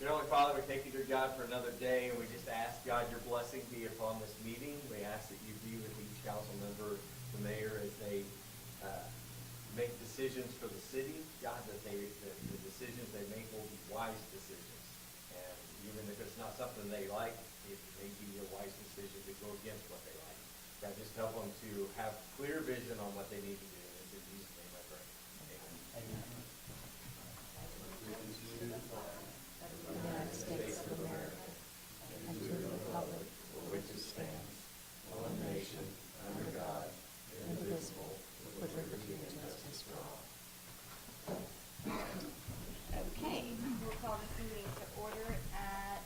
Dear Heavenly Father, we thank you, dear God, for another day, and we just ask, God, your blessing be upon this meeting. We ask that you be with each council member, the mayor, as they make decisions for the city. God, that the decisions they make will be wise decisions. And even if it's not something they like, it may be a wise decision to go against what they like. God, just help them to have clear vision on what they need to do. And it's in Jesus' name I pray. Amen. United States of America, and to the republic for which it stands, one nation, under God, indivisible, with liberty and justice for all. Okay, we'll call this meeting to order at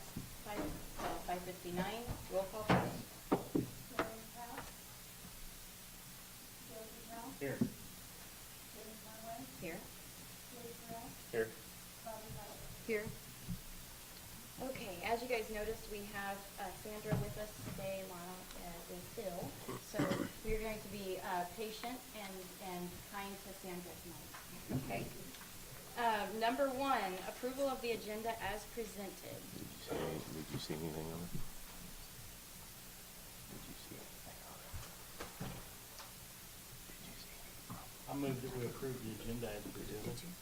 5:59. Roll call, please. Lauren Powell. Josie Powell. Here. James Conway. Here. Dave Farrell. Here. Bobby Bennett. Here. Okay, as you guys noticed, we have Sandra with us today. Lana is ill, so we're going to be patient and kind to Sandra tonight. Okay. Number 1, approval of the agenda as presented. Did you see anything on it? Did you see anything on it? Did you see anything? I move that we approve the agenda as presented.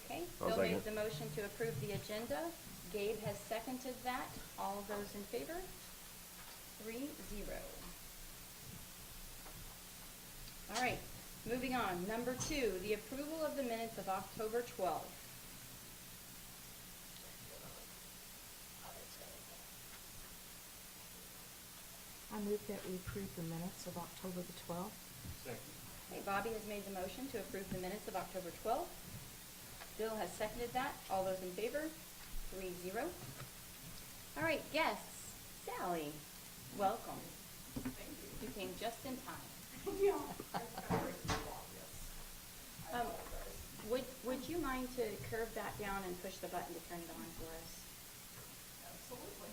Okay, I'll Bill made second. the motion to approve the agenda. Gabe has seconded that. All those in favor? 3-0. All right, moving on. Number 2, the approval of the minutes of October 12th. I move that we approve the minutes of October the 12th. Second. Okay, Bobby has made the motion to approve the minutes of October 12th. Bill has seconded that. All those in favor? 3-0. All right, guests. Sally, welcome. Thank you. You came just in time. Yeah. That's kind of breaking the law, yes. I Um, apologize. Would you mind to curve that down and push the button to turn it on for us? Absolutely.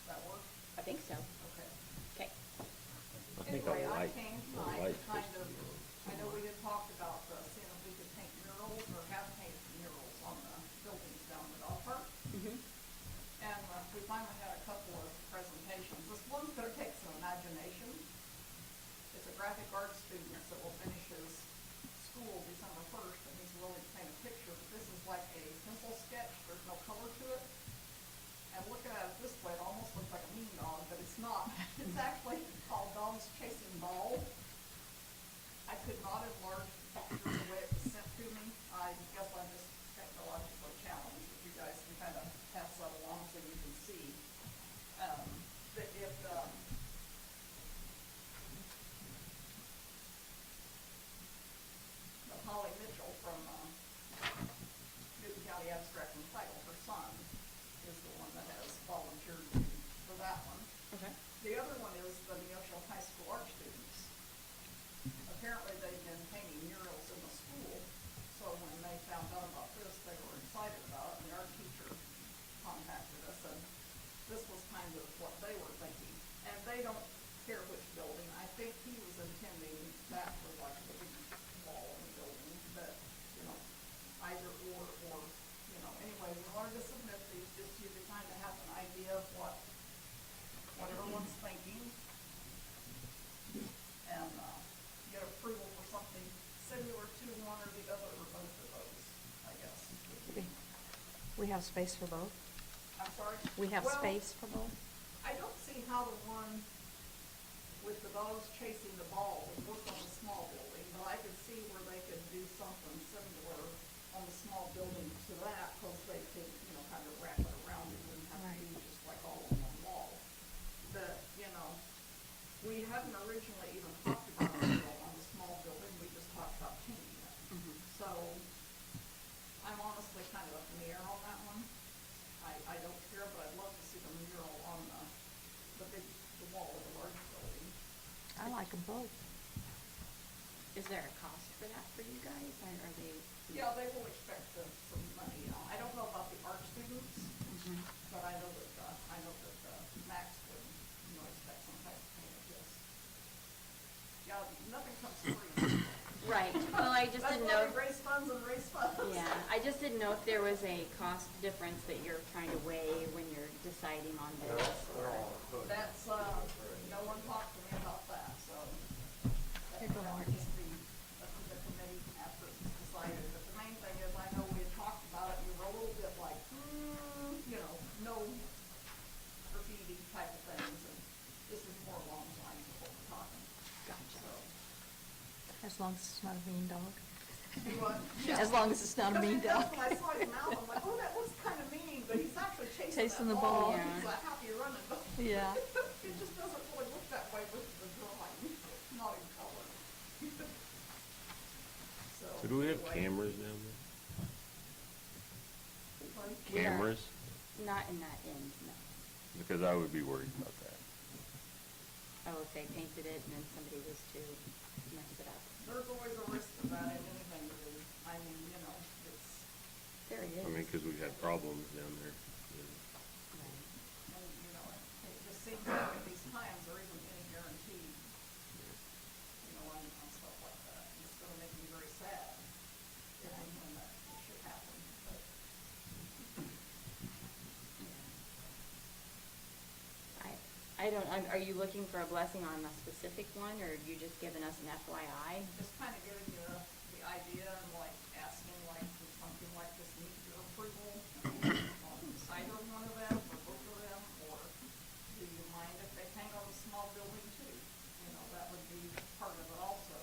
That work? I think so. Okay. Okay. I think Anyway, a I light, came a tonight light to kind supposed of, to be on. I know we had talked about seeing if we could paint murals or have painted murals on the buildings down the dog park. Mm-hmm. And we finally had a couple of presentations. This one's gonna take some imagination. It's a graphic arts student that will finish his school December 1st, and he's willing to paint a picture, but this is like a pencil sketch, there's no color to it. And looking at it this way, it almost looks like a mean dog, but it's not. It's actually called Dogs Chasing Balls. I could not enlarge the picture the way it was sent to me. I guess I'm just technologically challenged, if you guys can kind of pass that along so you can see. That if, Holly Mitchell from, Newton County Abstract and Title, her son, is the one that has volunteered for that one. Okay. The other one is the Neosho High School art students. Apparently they've been painting murals in the school, so when they found out about this, they were excited about it, and the art teacher contacted us, and this was kind of what they were thinking. And they don't care which building, I think he was intending that for like the big wall in the building, that, you know, either or, you know, anyway, we wanted to submit these just so you to kind of have an idea of what everyone's thinking. And, get approval for something similar to one or the other, or both of those, I guess. We have space for both. I'm sorry? We have Well, space for both. I don't see how the one with the dogs chasing the ball would work on the small building, but I could see where they could do something similar on the small building to that, because they could, you know, kind of wrap it around it and have it be just like all on one wall. But, you know, we hadn't originally even talked about a mural on the small building, we just talked about painting it. Mm-hmm. So, I'm honestly kind of up in the air on that one. I don't care, but I'd love to see the mural on the wall of the large building. I like them both. Is there a cost for that for you guys, or are they? Yeah, they will expect some money, you know. I don't know about the art students, Mhm. but I know that Max would, you know, expect some type of payment, yes. Yeah, nothing comes free. Right, well, I just didn't know. That's why we raise funds and raise funds. Yeah, I just didn't know if there was a cost difference that you're trying to weigh when you're deciding on They're this. all- they're all voted That's, for. no one talked to me about that, so. Here go Marty. That's the committee after it's decided, but the main thing is, I know we had talked about it, you were a little bit like, you know, no graffiti type of things, and this is more along the lines of what we're talking. Gotcha. So, As long as it's not a mean dog. you want? As long as it's not a mean dog. When I saw his mouth, I'm like, oh, that looks kind of mean, but he's actually chasing Chasing that the ball. ball. Yeah. He's a happy running, but Yeah. it just doesn't really look that way with the drawing, not in color. So do we have anyway. cameras down there? Pardon? We are- Cameras? Not in that end, no. Because I would be worried about that. Oh, if they painted it and then somebody was to mess it up. There's always a risk of that in anything you do. I mean, you know, it's, There it is. I mean, because we've had problems down there. Right. and, you know, it just seems like at these times, there isn't any guarantee, you know, on stuff like that. It's gonna make me very sad if and when that should happen, but. I don't, are you looking for a blessing on a specific one, or are you just giving us an FYI? Just kind of giving you the idea and like asking like, does something like this need your approval on either one of them or both of them? Or do you mind if they paint on the small building too? You know, that would be part of it also.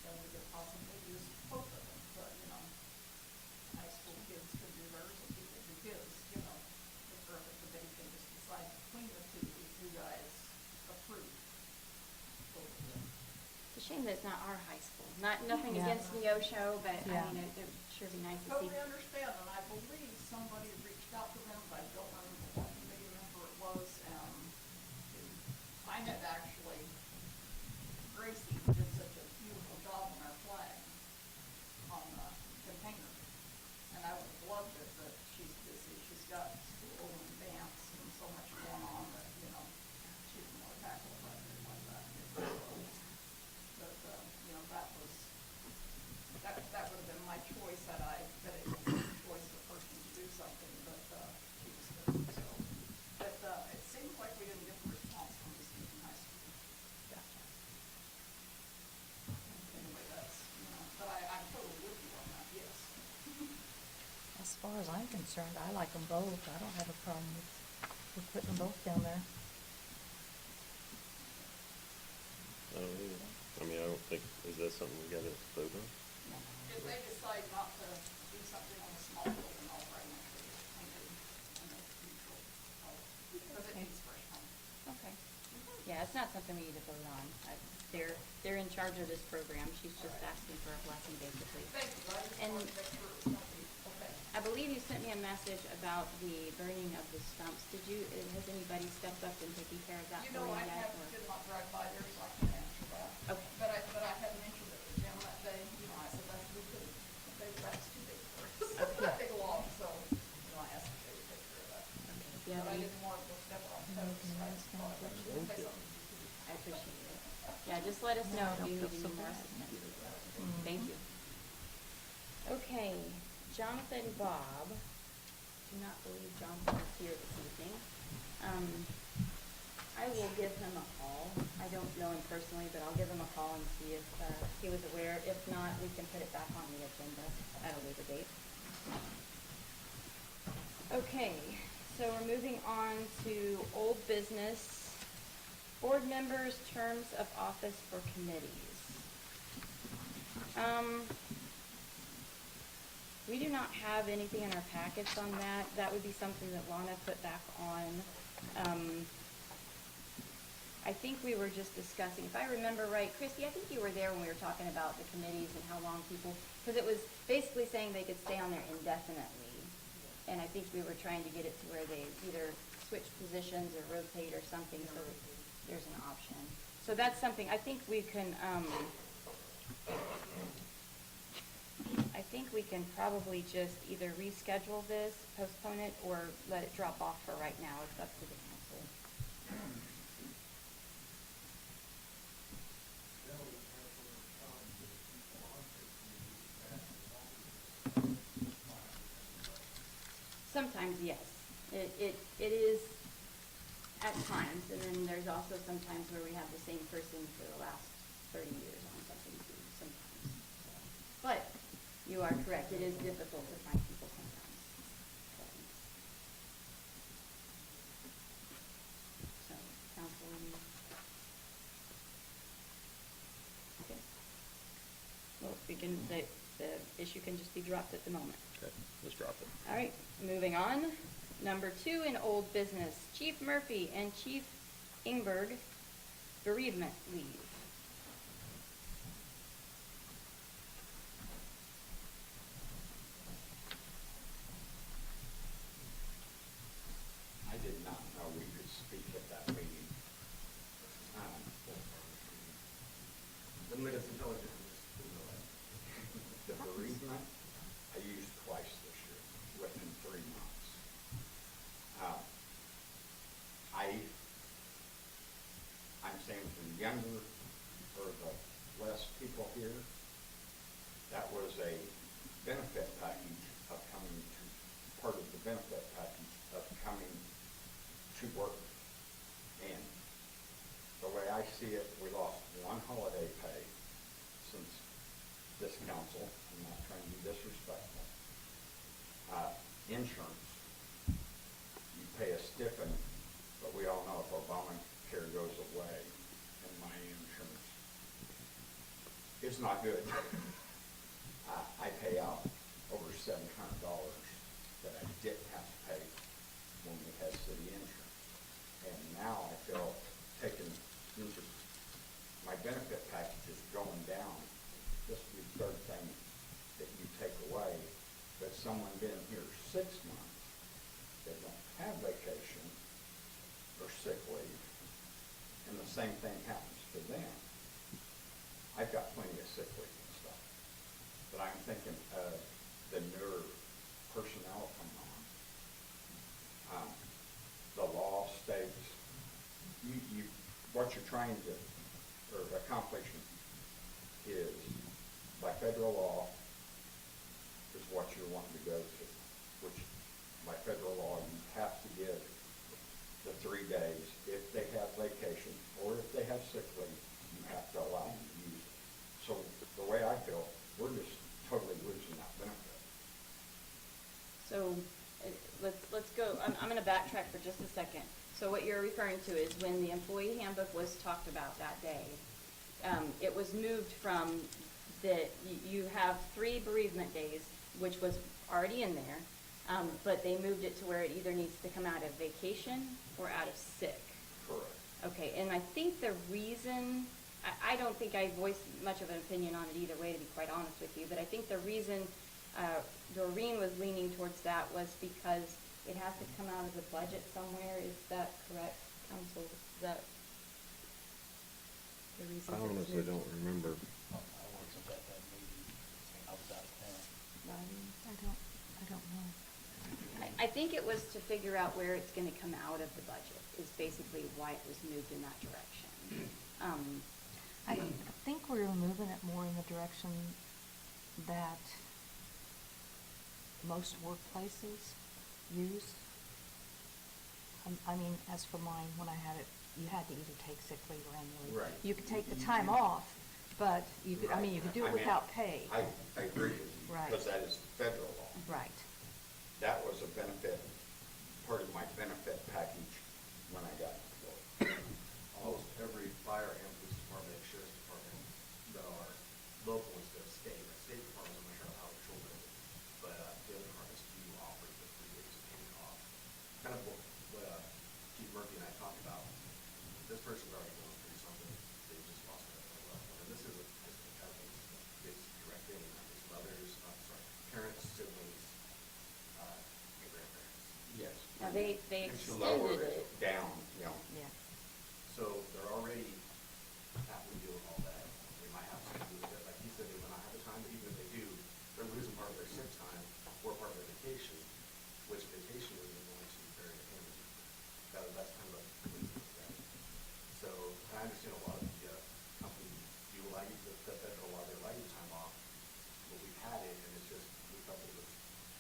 Then we could possibly use both of them, but you know, high school kids could do theirs and people do his, you know. If the debate can just decide between the two, if you guys approve both of them. It's a shame that it's not our high school. Nothing Yeah. against Neosho, but I Yeah. mean, it would sure be nice to see. Totally understand, and I believe somebody reached out to them, but I don't remember what committee member it was, I had actually, Gracie did such a beautiful job on our flag, on the container, and I would have loved it, but she's busy, she's got school and dance and so much going on that, you know, she didn't want to tackle it like that. But, you know, that would have been my choice had I been able to choice the person to do something, but, she just didn't, so. But, it seems like we didn't get the response from the student high school. Gotcha. Anyway, that's, you know, but I'm totally with you on that, yes. As far as I'm concerned, I like them both. I don't have a problem with putting them both down there. I don't either. I mean, I don't think, is that something we gotta vote on? If they decide not to do something on the small building, I'll probably make sure it's painted in a neutral color, because it needs fresh paint. Okay. Yeah, it's not something we need to vote on. They're in charge of this program. She's just asking for a blessing, basically. Thank you, I just And- wanted to make sure it was gonna be okay. I believe you sent me a message about the burning of the stumps. Has anybody stepped up and taken care of that You for know, you I yet? did not drive by there, so I can't answer that. Okay. But I had mentioned it to Jim that day, you know, I said, that's too big, that's too big for us, that big log, so, you know, I asked if they would take care of that. Yeah, But I we- didn't want to step on toes, so I just thought I should say something. I appreciate it. Yeah, just let us know if you need any more assistance. Thank you. Okay, Jonathan Bob. Do not believe Jonathan is here this evening. I will give him a call. I don't know him personally, but I'll give him a call and see if he was aware. If not, we can put it back on the agenda at a later date. Okay, so we're moving on to old business. Board members' terms of office for committees. We do not have anything in our packets on that. That would be something that Lana put back on. I think we were just discussing, if I remember right, Christy, I think you were there when we were talking about the committees and how long people, because it was basically saying they could stay on there indefinitely. And I think we were trying to get it to where they either switch positions or rotate or something, so that there's an option. So that's something, I think we can, probably just either reschedule this, postpone it, or let it drop off for right now. It's up to the council. Sometimes, yes. It is at times, and then there's also some times where we have the same person for the last 30 years on something too, sometimes. So. But you are correct, it is difficult to find people sometimes. So, council, okay. Well, we can, the issue can just be dropped at the moment. Okay, let's drop it. All right, moving on. Number 2 in old business, Chief Murphy and Chief Ingberg bereavement leave. I did not know we could speak at that meeting. The minutes intelligence is The bereavement, I used twice this year, within 3 months. I'm saying for the younger, or the less people here, that was a benefit package of coming to, part of the benefit package of coming to work. And the way I see it, we lost 1 holiday pay since this council. I'm not trying to be disrespectful. Insurance, you pay a stiffin, but we all know if Obamacare goes away, and my insurance is not good. I pay out over $700 that I didn't have to pay when we had city insurance. And now I feel taken into, my benefit package is going down. This will be the 3rd thing that you take away. But someone been here 6 months, they don't have vacation or sick leave, and the same thing happens to them. I've got plenty of sick leave and stuff, but I'm thinking of the newer personnel coming on. The law states, what you're trying to, or accomplishing is, by federal law, is what you're wanting to go to, which by federal law, you have to give the 3 days. If they have vacation or if they have sick leave, you have to allow them to use it. So the way I feel, we're just totally losing that benefit. So let's go, I'm going to backtrack for just a second. So what you're referring to is when the employee handbook was talked about that day, it was moved from that you have 3 bereavement days, which was already in there, but they moved it to where it either needs to come out of vacation or out of sick. Correct. Okay, and I think the reason, I don't think I voiced much of an opinion on it either way, to be quite honest with you, but I think the reason Doreen was leaning towards that was because it has to come out of the budget somewhere. Is that correct, council? Is that the reason? I honestly don't remember. I wasn't at that meeting. I was out of town. I don't know. I think it was to figure out where it's gonna come out of the budget, is basically why it was moved in that direction. I think we were moving it more in the direction that most workplaces use. I mean, as for mine, when I had it, you had to either take sick leave or annual leave. Right. You could take the time off, but you could, I mean, you could do it without pay. I agree with you, Right. because that is federal law. Right. That was a benefit, part of my benefit package when I got employed. Almost every fire and police department and sheriff's department that are local instead of state. State departments, I'm not sure how it's children, but the other departments do offer the 3 days of paid off. Kind of what Chief Murphy and I talked about. This person's already going through something. They just lost a loved one. And this isn't just a child, it's direct in, it's mothers, parents, siblings, and grandparents. Yes. Now, they To lower extended it it. down, you know. Yeah. So they're already happily doing all that. They might have to do with it. Like he said, they might not have the time, but even if they do, they're losing part of their sick time or part of their vacation, which vacation isn't going to vary the payment. That's kind of a right? So I understand a lot of the companies do allow you, the federal law, they allow you time off, but we've had it, and it's just, we felt it was,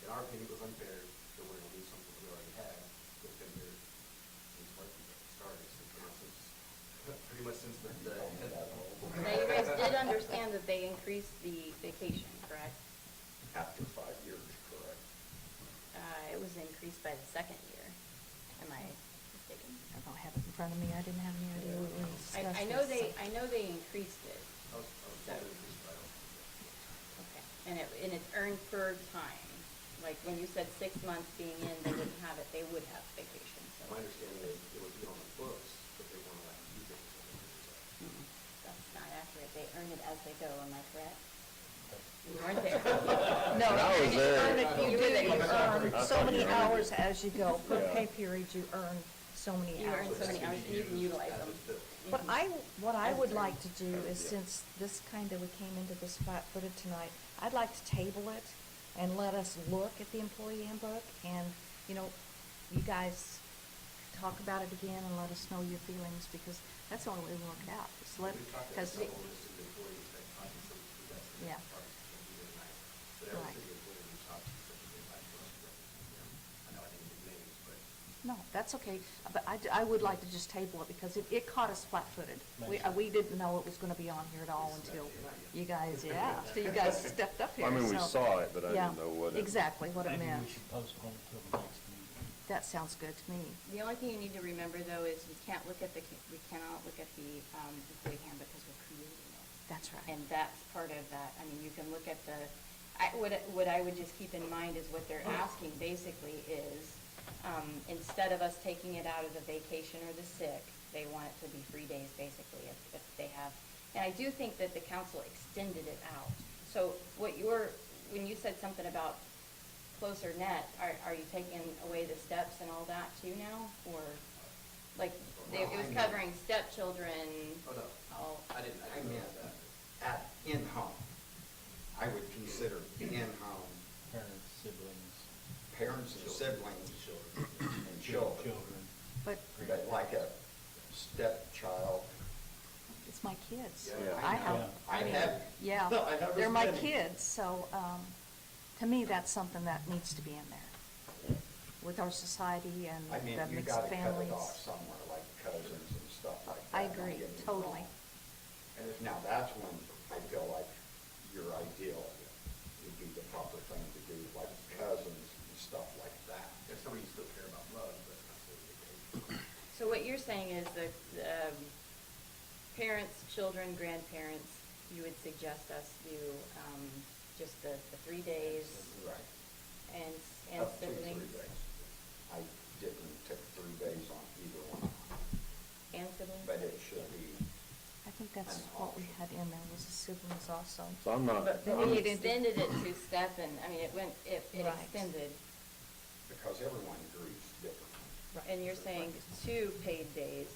in our opinion, it was unfair that we're going to lose Now, you guys did understand that they increased the vacation, correct? After 5 years, correct? It was increased by the second year. Am I mistaken? I don't have it in front of me, I didn't have any idea we were discussing this. I know they increased it. Okay. And it's earned per time. Like, when you said 6 months being in, they wouldn't have it, they would have vacation, so. My understanding is it would be on the books, but they weren't allowed to use it. That's not accurate. They earn it as they go, am I correct? You weren't there. No, I was you there. earn it, you do, you earn I so thought many you earned hours it. as you go, per Yeah. pay period, you earn so many You earn hours. so many hours, and you can utilize them. What I would like to do is, since this kinda, we came into this flat-footed tonight, I'd like to table it and let us look at the employee handbook and, you know, you guys talk about it again and let us know your feelings, because that's the only way we work it out. Just let, We talked to because, several listed employees that obviously that's the Yeah. department, it's gonna be really nice. But every Right. single employee we talked to said that they'd like for us to represent them. I know I didn't give names, but no, that's okay, but I would like to just table it, because it caught us flat-footed. We didn't know it was gonna be on here at all until you guys, until you guys stepped up here, I mean, we so- saw it, but I Yeah, didn't know what it. exactly what it Maybe meant. we should postpone it till the next meeting. That sounds good to me. The only thing you need to remember, though, is we cannot look at the employee handbook because we're creating it. That's right. And that's part of that. I mean, you can look at what I would just keep in mind is what they're asking basically is, instead of us taking it out of the vacation or the sick, they want it to be 3 days basically if they have. And I do think that the council extended it out. So when you said something about closer net, are you taking away the steps and all that too now? Or, like, it was covering stepchildren, Oh, no. all, I meant at in-home. I would consider in-home Parents, siblings. parents and siblings children. and children. But But like a stepchild, it's my kids. Yeah. I have, Yeah. I mean, have- yeah, No, I have they're my many. kids, so, to me, that's something that needs to be in there. With our society and I mean, the you mixed gotta cut families. it off somewhere, like cousins and stuff like that. I don't agree, get me totally. wrong. And now that's when I feel like your ideal would be the proper thing to do, like cousins and stuff like that. If somebody still care about love, but not so vacation. so what you're saying is that, parents, children, grandparents, you would suggest us do, just the 3 days Right. and Up to 3 siblings days. I didn't take 3 days on either one, and siblings? but it should be, I think that's what we had in there, was the siblings also. So I'm not, But Then we we didn't- extended it to step and, I mean, it Right. extended. because everyone agrees differently. And you're saying 2 paid days,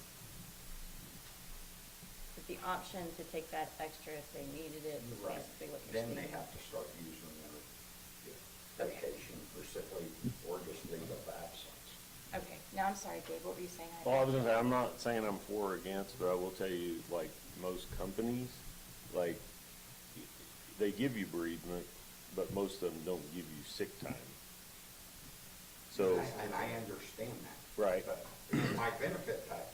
with the option to take that extra if they needed it, is Right. basically what you're saying. Then they have to start using their Okay. vacation for sick leave or just leave of absence. Okay, now I'm sorry, Dave, what were you saying? well, I was gonna say, I'm not saying I'm for or against, but I will tell you, like, most companies, like, they give you bereavement, but most of them don't give you sick time. So, And I understand that. Right. But in my benefit package,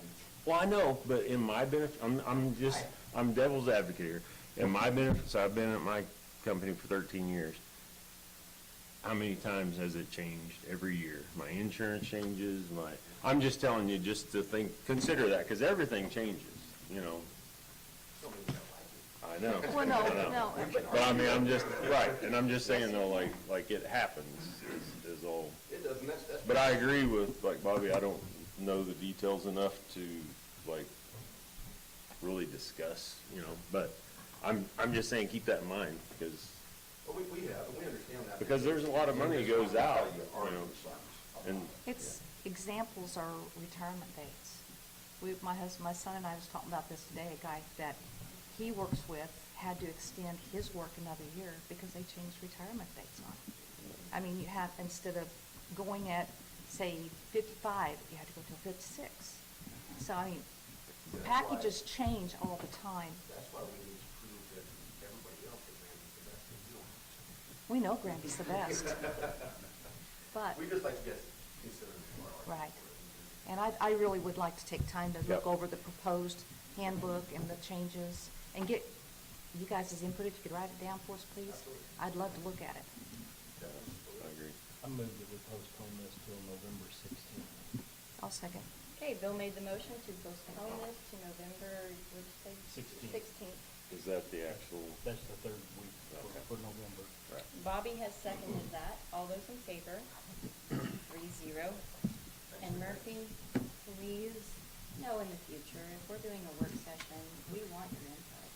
well, I know, but in my benefit, I'm devil's advocate here. In my benefits, I've been at my company for 13 years. How many times has it changed every year? My insurance changes, I'm just telling you just to consider that, because everything changes, you know. So many don't like it. I know. Well, no, I know. no. But I mean, I'm just, right, and I'm just saying though, like it happens is all. It doesn't, that's. But I agree with, like, Bobby, I don't know the details enough to, like, really discuss, you know, but I'm just saying, keep that in mind, because Well, we have, and we understand that. Because there's a lot of money goes out, you you are know, concerns. and, It's, examples are retirement dates. My son and I was talking about this today, a guy that he works with had to extend his work another year because they changed retirement dates on him. I mean, you have, instead of going at, say, 55, you had to go till 56. So, I mean, That's packages change all the time. That's why we need to prove that everybody else is the best thing you want. We know Granby's the best. But, We just like to get considered for our. right. And I really would like to take time to look Yep. over the proposed handbook and the changes, and get you guys' input, if you could write it down for us, please. Absolutely. I'd love to look at it. I agree. I move that we postpone this till November 16th. I'll second. Okay, Bill made the motion to postpone this to November, what'd you say? 16th. 16th. Is that the actual? That's the third week Okay. for November. Right. Bobby has seconded that. All those in favor? 3-0. And Murphy, please, know in the future, if we're doing a work session, we want your input.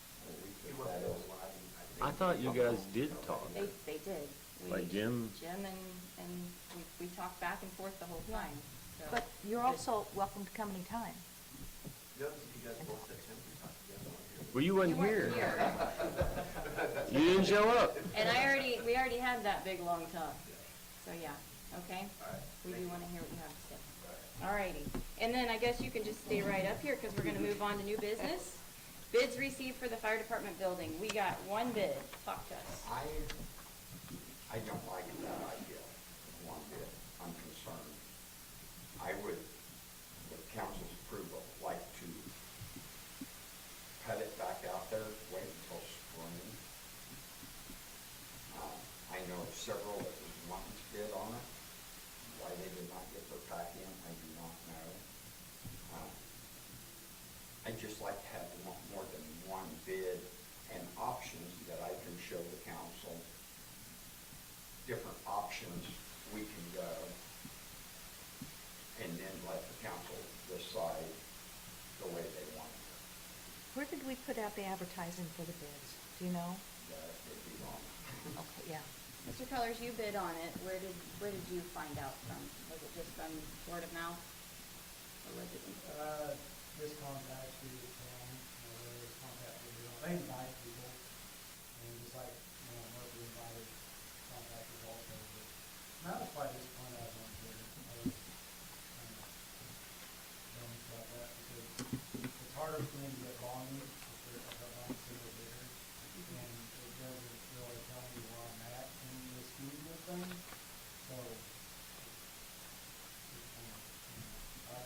He wasn't the only one. I thought you guys did talk. They did. Like Jim? Jim and we talked back and forth the whole time, so. But you're also welcome to come anytime. Notice you guys both said Timothy talked together. Well, you wasn't You weren't here. here. You didn't show up. And we already had that big, long talk. So, yeah, okay? All right. We do want to hear what you have to say. All righty. And then I guess you can just stay right up here because we're going to move on to new business. Bids received for the fire department building. We got one bid. Talk to us. I don't like that idea, one bit. I'm concerned. I would, with council's approval, like to cut it back out there, wait until spring. I know of several that was wanting to bid on it. Why they did not get their pack in, I do not know. I'd just like to have more than one bid and options that I can show the council. Different options we can go, and then let the council decide the way they want it. Where did we put out the advertising for the bids? Do you know? That would be wrong. Okay, yeah. Mr. Colors, you bid on it. Where did you find out from? Was it just from word of mouth? Or was it? This contact through the town, this contact they invite people, and just like, Murphy invited contractors also, but I was quite disappointed I wasn't there. I was kind of bummed about that, because it's harder for me to get volume if they're a single bidder, and it doesn't really tell me where I'm at in the scheme of things, so it's kind of,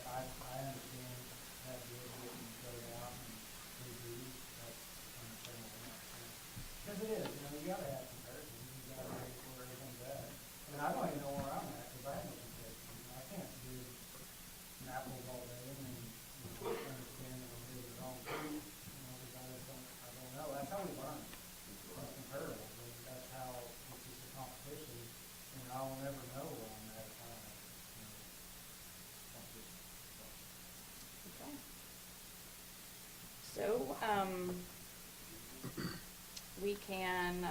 I understand that bid getting put out and reviewed, that's understandable. Because it is, you gotta have comparisons, you gotta know where everything's at. And I don't even know where I'm at, because I have no comparison. I can't do apples all day and, understand that I'm doing the wrong thing, because I don't know. That's how we learn, from comparables, and that's how it's just a competition, and I will never know where I'm at if I don't, competition. Okay. So, we can,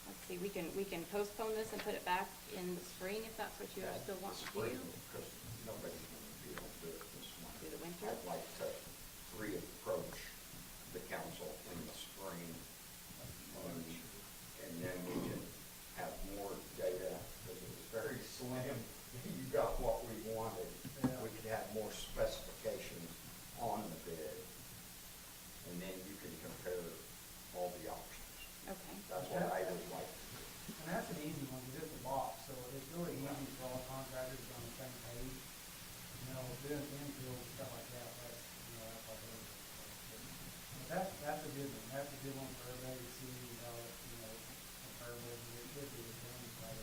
let's see, we can postpone this and put it back in the spring if that's what you still want to do. Spring, because nobody's gonna be able to do it this month. Do the winter? I'd like to reapproach the council in the spring, and then we can have more data, because it was very slim. You got what we wanted. Yeah. We could have more specifications on the bid, and then you can compare all the options. Okay. That's what I would like to do. And that's an easy one, because it's a box, so it's really easy for all contractors to be on the same page. Doing infield, stuff like that, that's like everything. But that's a good one, that's a good one for everybody to see, comparable, and it should be the same, like,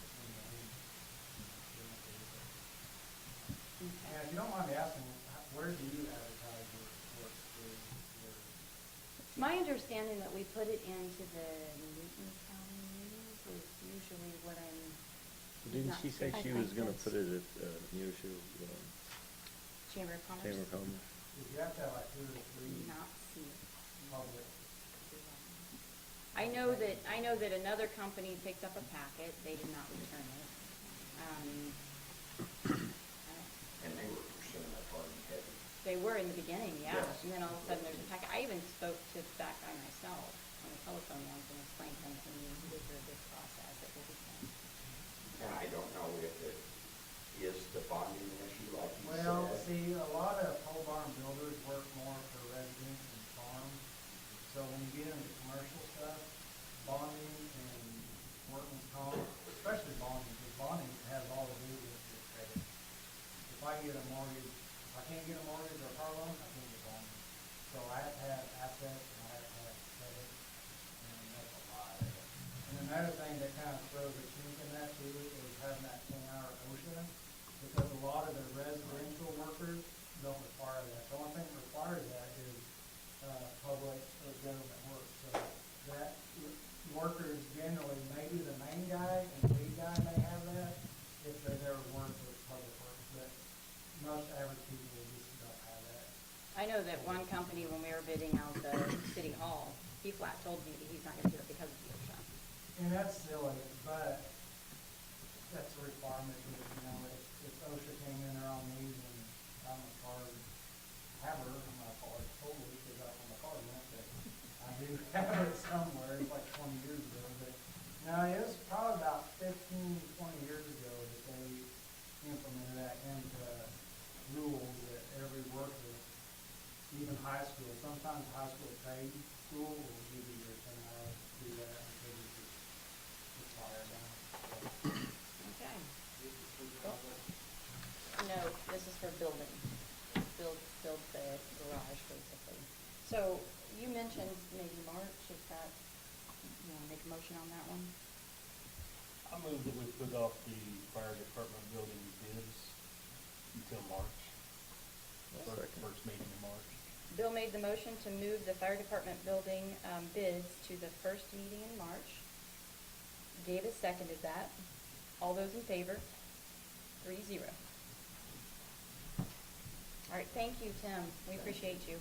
And if you don't mind me asking, where do you advertise your work your My understanding that we put it into the Newton County News is usually what I'm. Didn't not she say sure. she was gonna put it at, Neosho, Chamber of Commerce? Chamber of Commerce? If you have to have like 2 or 3 Not see it. public, I know that another company picked up a packet, they did not return it. And they were pursuing that hard and heavy. They were in the beginning, yeah, Yes. and then all of a sudden there's a packet. I even spoke to that guy myself on the telephone once and explained to him to me he did through this process, it will be fine. And I don't know if it is the bonding issue like you said. well, see, a lot of pole barn builders work more for residents and farms. So when you get into commercial stuff, bonding and workman's comp, especially bonding, because bonding has all to do with your credit. If I get a mortgage, if I can't get a mortgage another thing that kind of throws a kink in that too is having that 10-hour OSHA, because a lot of the residential workers don't require that. The only thing that requires that is, public or government work. So that workers generally, maybe the main guy and the lead guy may have that if they've ever worked with public works, but most average people just don't have that. I know that one company, when we were bidding out the city hall, he flat told me that he's not gonna do it because of the OSHA. And that's silly, but that's a requirement, you know, if OSHA came in there on these and I'm a car haver, I'm not a car totally, because I own a car rent, but I do have it somewhere, it's like 20 years ago, but, no, it was probably about 15, 20 years ago that they implemented that into rules that every worker, even high school, sometimes high school trade school will give you your 10 hours to do that until you just retire now. Okay. No, this is for building. Build the garage, basically. So you mentioned maybe March, is that, you wanna make a motion on that one? I move that we put off the fire department building bids until March. First meeting in March. Bill made the motion to move the fire department building, bids to the first meeting in March. Davis seconded that. All those in favor? 3-0. All right, thank you, Tim. We appreciate you.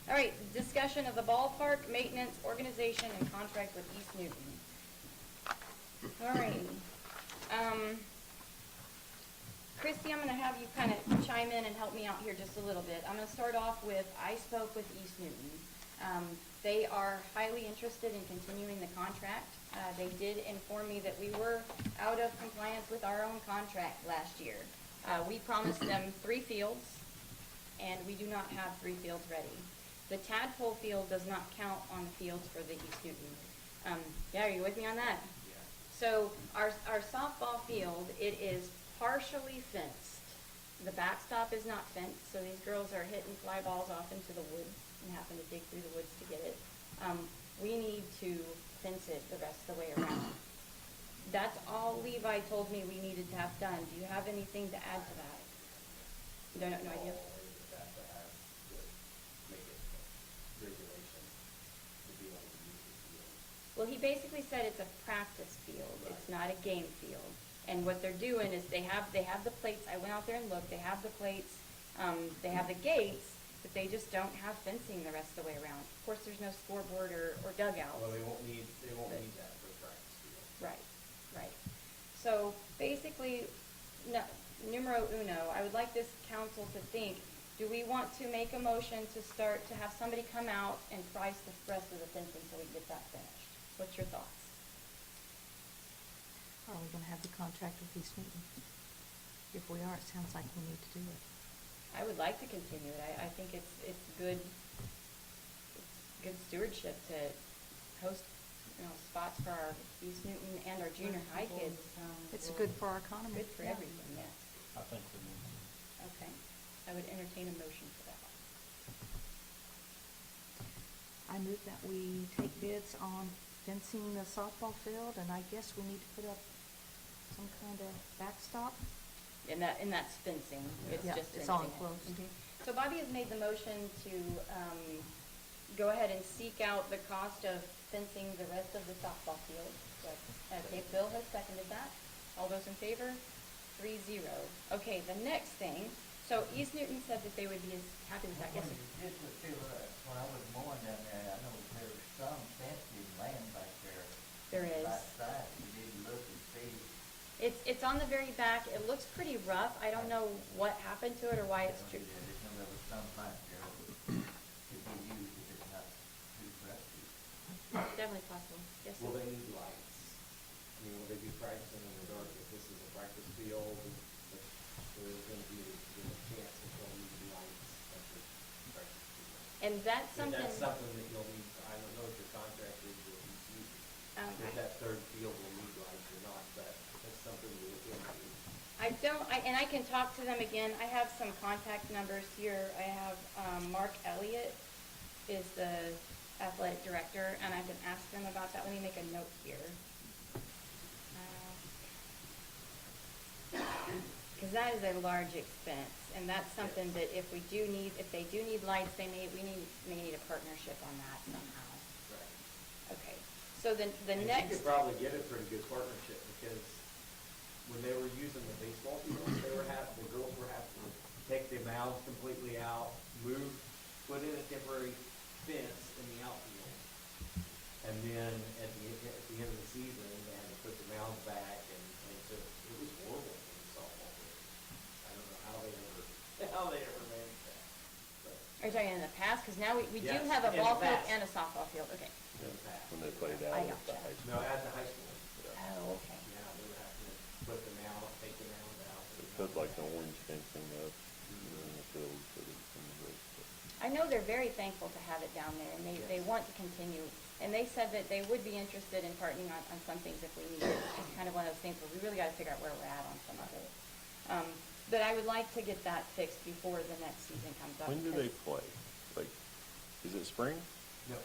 All right, discussion of the ballpark maintenance organization and contract with East Newton. All right. Christy, I'm gonna have you kind of chime in and help me out here just a little bit. I'm gonna start off with, I spoke with East Newton. They are highly interested in continuing the contract. They did inform me that we were out of compliance with our own contract last year. We promised them 3 fields, and we do not have 3 fields ready. The Tadpole field does not count on the fields for the East Newton. Yeah, are you with me on that? Yeah. So our softball field, it is partially fenced. The backstop is not fenced, so these girls are hitting fly balls off into the woods and having to dig through the woods to get it. We need to fence it the rest of the way around. That's all Levi told me we needed to have done. Do you have anything to add to that? You don't have no idea? Well, he basically said it's a practice field. It's not a game field. And what they're doing is they have the plates. I went out there and looked. They have the plates. They have the gates, but they just don't have fencing the rest of the way around. Of course, there's no scoreboard or dugout. Well, they won't need that for practice field. Right, right. So basically, numero uno, I would like this council to think, do we want to make a motion to start to have somebody come out and price the rest of the fencing so we can get that finished? What's your thoughts? Are we gonna have the contract with East Newton? If we are, it sounds like we need to do it. I would like to continue it. I think it's good stewardship to host, spots for our East Newton and our junior high kids. It's good for our economy. Good for everything, yes. I think we need to. Okay. I would entertain a motion for that. I move that we take bids on fencing the softball field, and I guess we need to put up some kind of backstop. And that's fencing. It's Yeah, just it's fencing. all enclosed. Mhm. So Bobby has made the motion to go ahead and seek out the cost of fencing the rest of the softball field. So, okay, Bill has seconded that. All those in favor? 3-0. Okay, the next thing, so East Newton said that they would be as happy with that. Yes, sir. Just to fill up, when I was mowing down there, I know there's some sensitive land back there. There is. Backside, you need to look and see. It's on the very back. It looks pretty rough. I don't know what happened to it or why it's true. There was some plant there that could be used if it's not too crusty. Definitely possible. Yes, Will sir. they need lights? I mean, will they be practicing in the dark if this is a practice field? But there's gonna be a chance that they'll need lights at the practice field. And that's If something. that's something that you'll need, I don't know if your contract is with if that third field will need lights or not, but that's something to look into. And I can talk to them again. I have some contact numbers here. I have, Mark Elliott is the athletic director, and I can ask them about that. Let me make a note here. Because that is a large expense, and that's something that if they do need lights, we may need a partnership on that somehow. Right. Okay, so the And you next. could probably get a pretty good partnership, because when they were using the baseball fields, the girls were having to take the mounds completely out, put in a temporary fence in the outfield. And then at the end of the season, they had to put the mounds back, and so it was horrible for the softball players. I don't know how they ever managed that. But Are you talking in the past? Because now we do Yes, have a in the ball field past. and a softball field, okay. in the past. When they played I out at the gotcha. high school. No, at the high school. Oh, okay. Yeah, they would have to put them out, take them out. They put like the orange fencing up, in the field for some of those. I know they're very thankful to have it down there, and they want to continue. And they said that they would be interested in partnering on some things if we need it. It's kind of one of those things where we really got to figure out where we're at on some of it. But I would like to get that fixed before the next season comes up. When do they because- play? Like, is it spring? No.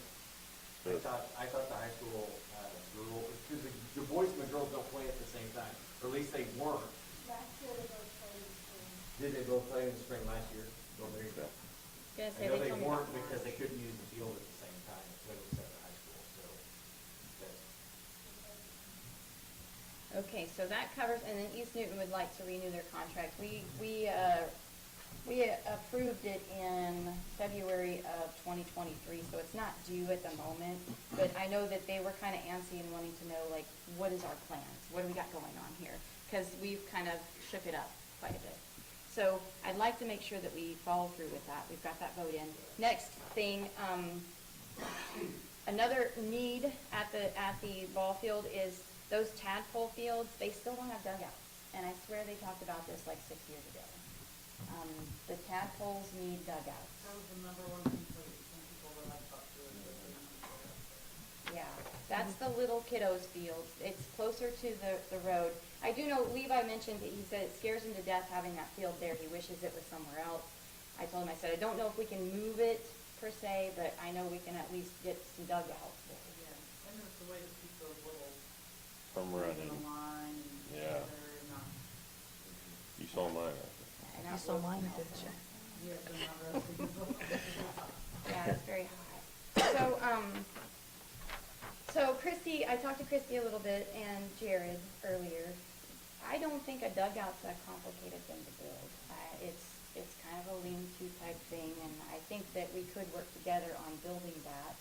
Good. I thought the high school, because the boys and the girls don't play at the same time, or at least they weren't. Last year they both played in spring. Did they both play in the spring last year? Well, there you go. Gonna I say know they they told me weren't about because March. they couldn't use the field at the same time when it was at the high school, so. Okay, so that covers, and then East Newton would like to renew their contract. We approved it in February of 2023, so it's not due at the moment. But I know that they were kind of antsy and wanting to know, like, what is our plans? What do we got going on here? Because we've kind of shook it up quite a bit. So I'd like to make sure that we follow through with that. We've got that vote in. Next thing, another need at the ball field is those tadpole fields, they still don't have dugouts. And I swear they talked about this like 6 years ago. The tadpoles need dugouts. That was the number one complaint from people that I talked to, is that they need to go. Yeah, that's the little kiddos fields. It's closer to the road. I do know Levi mentioned that he said it scares him to death having that field there. He wishes it was somewhere else. I told him, I said, I don't know if we can move it per se, but I know we can at least get some dugouts there. Yeah, and there's the way to keep those little From things running. in a line Yeah. together and not, You saw mine, I think. And You that saw was- mine, didn't you? yeah, they're not rusty. Yeah, it's very hot. So Christy, I talked to Christy a little bit and Jared earlier. I don't think a dugout's a complicated thing to build. It's kind of a lean-to type thing, and I think that we could work together on building that.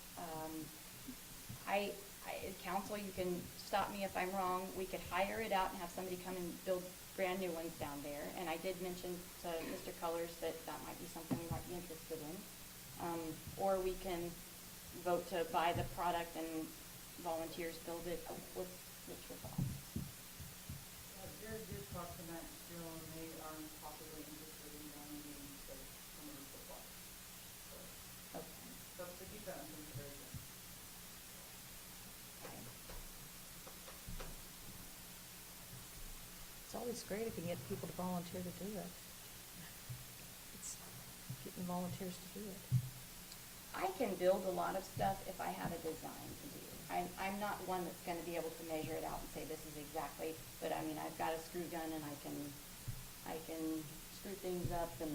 Council, you can stop me if I'm wrong. We could hire it out and have somebody come and build brand new ones down there. And I did mention to Mr. Colors that that might be something we might be interested in. Or we can vote to buy the product and volunteers build it. What's your thoughts? Jared did talk to Matt Steele, and they are possibly interested in donating some of the supplies. Okay. So to keep that in consideration. It's always great if you get people to volunteer to do it. It's getting volunteers to do it. I can build a lot of stuff if I have a design to do. I'm not one that's gonna be able to measure it out and say this is exactly, but I mean, I've got a screw gun and I can screw things up and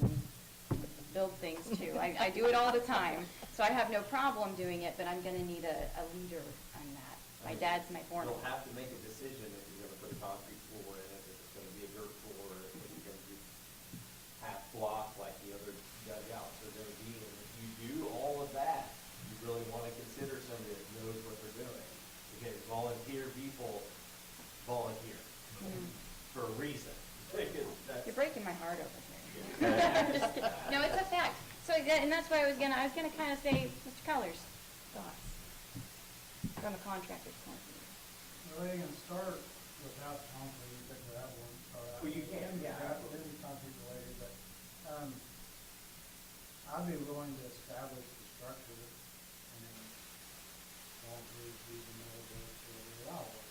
build things too. I do it all the time, so I have no problem doing it, but I'm gonna need a leader on that. My dad's my foreman. You'll have to make a decision if you're gonna put a concrete floor in it, if it's gonna be a dirt floor, if it's gonna be half block like the other dugouts are gonna be. And if you do all of that, you really wanna consider somebody that knows what they're doing. Because volunteer people volunteer for a reason. Because that's. You're breaking my heart over here. I'm just kidding. No, it's a fact. So, and that's why I was gonna kind of say, Mr. Colors, thoughts from a contractor's point of view. Well, they can start without concrete, you pick that one, start out. Well, you can, yeah. It is concrete related, but, I'd be willing to establish the structure and then volunteers using the other bits or without work.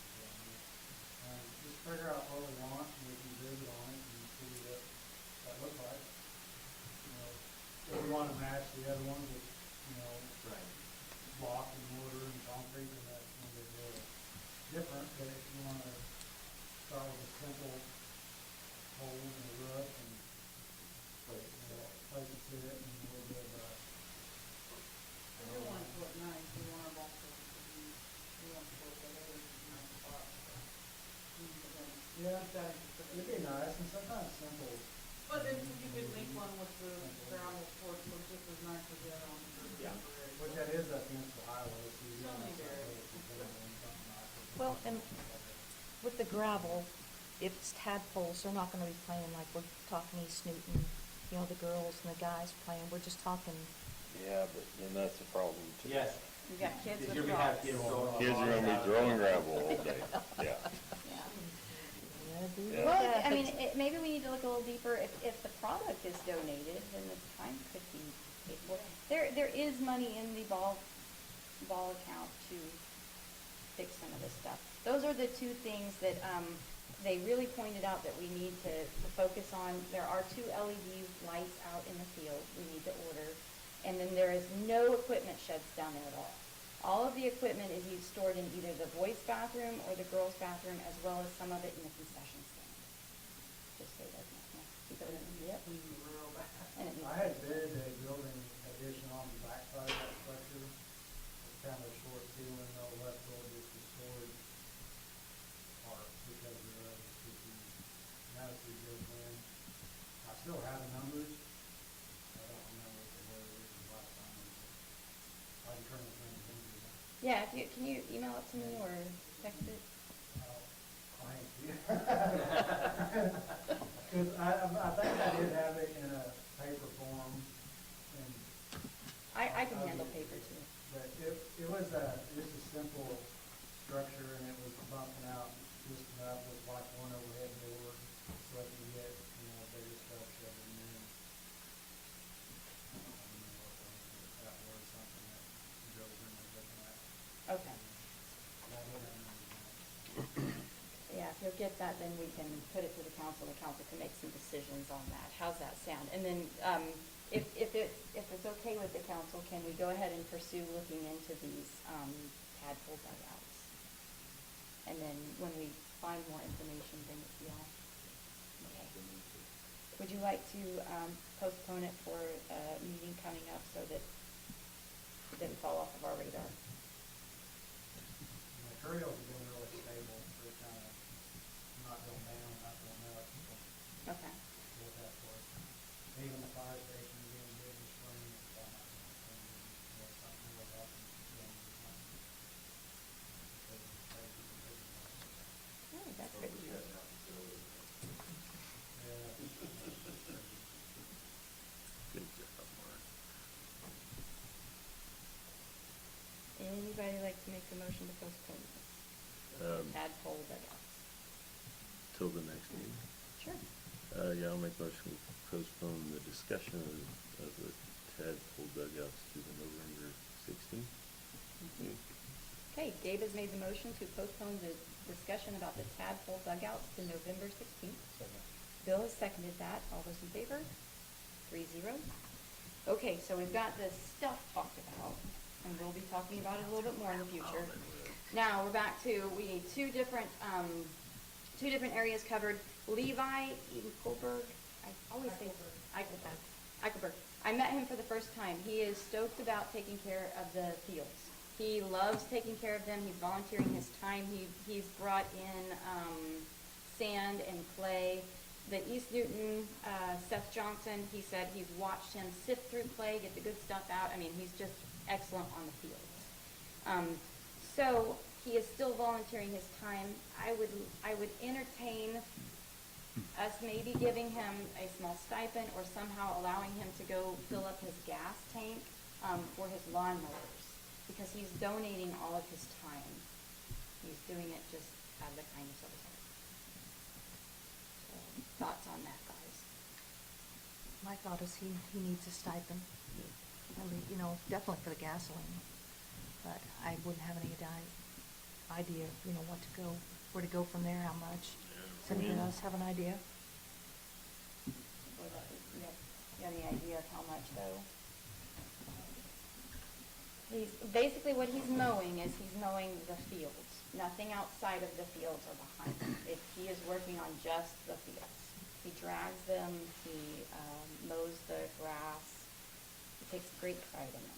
Just figure out what we want, and we can visit on it and see what that looks like. You know, if we wanna match the other ones with, you know, Right. block and mortar and concrete, and that's gonna be a little different, but if you wanna start with a simple hole in the roof and, you know, place to sit it and a little bit of, I do want it to look nice, we want our box to be, we want to look at it, nice spot. yeah, it'd be nice, and sometimes simple. But then you could link one with the gravel course, so it's just as nice as the other one. Yeah. Which that is up against the highway, so you So don't many have to barriers. something nice. Well, and with the gravel, if it's tadpoles, they're not gonna be playing like we're talking East Newton, you know, the girls and the guys playing, we're just talking, Yeah, but then that's a problem too. Yes. You got kids Did with you have dogs. kids throwing? Kids are gonna be throwing gravel all day, yeah. Yeah. yeah, do Yeah. Well, that. I mean, maybe we need to look a little deeper. If the product is donated, then the time could be paid for. There is money in the ball account to fix some of this stuff. Those are the two things that, they really pointed out that we need to focus on. There are 2 LED lights out in the field we need to order. And then there is no equipment sheds down there at all. All of the equipment is stored in either the boys' bathroom or the girls' bathroom, as well as some of it in the concession stand. Just so that, keep it in, yep. Real bad. And it I had bid a building addition on the back side of that structure. It's kind of a short ceiling, no left over just the storage part because of the other issues. Now it's a good win. I still have the numbers. I don't remember what they were originally last time. I can turn the thing into that. Yeah, if you, can you email it to me or text it? Thank you. Cause I think I did have it in a paper form and. I can handle paper too. But it was just a simple structure and it was bumping out just enough with like one overhead door so I could get, you know, bigger stuff shoved in there. I don't know if that was something that Joe was looking at. Okay. That would have been- Yeah, if you'll get that, then we can put it to the council can make some decisions on that. How's that sound? And then, if it's okay with the council, can we go ahead and pursue looking into these, tadpole dugouts? And then when we find more information, bring it to y'all. Okay. Would you like to, postpone it for a meeting coming up so that it didn't fall off of our radar? The trails have been really stable, they're kind of not going down, not going up. Okay. What that's worth. Even the fire station being big in spring, it's fine. Something will happen. Oh, that's good. Good job, Mark. Anybody like to make the motion to postpone this? Tadpole dugouts. Till the next meeting. Sure. Yeah, I'll make motion to postpone the discussion of the tadpole dugouts to the November 16th. Okay, Gabe has made the motion to postpone the discussion about the tadpole dugouts to November 16th. Bill has seconded that. All those in favor? 3-0. Okay, so we've got this stuff talked about, and we'll be talking about it a little bit more in the future. Now, we're back to, we need two different areas covered. Levi Eichelberg, I always say Eichelberg. I met him for the first time. He is stoked about taking care of the fields. He loves taking care of them. He's volunteering his time. He's brought in sand and clay. The East Newton, Seth Johnson, he said he's watched him sift through clay, get the good stuff out. I mean, he's just excellent on the fields. So he is still volunteering his time. I would entertain us maybe giving him a small stipend or somehow allowing him to go fill up his gas tank for his lawnmowers, because he's donating all of his time. He's doing it just out of the kindness of his heart. So, thoughts on that, guys? My thought is he needs a stipend. I mean, you know, definitely for the gasoline, but I wouldn't have any idea, you know, where to go from there, how much. Does anyone else have an idea? Or that, you got any idea of how much though? Basically what he's mowing is he's mowing the fields. Nothing outside of the fields or behind them. He is working on just the fields. He drags them, he mows the grass. He takes great pride in them.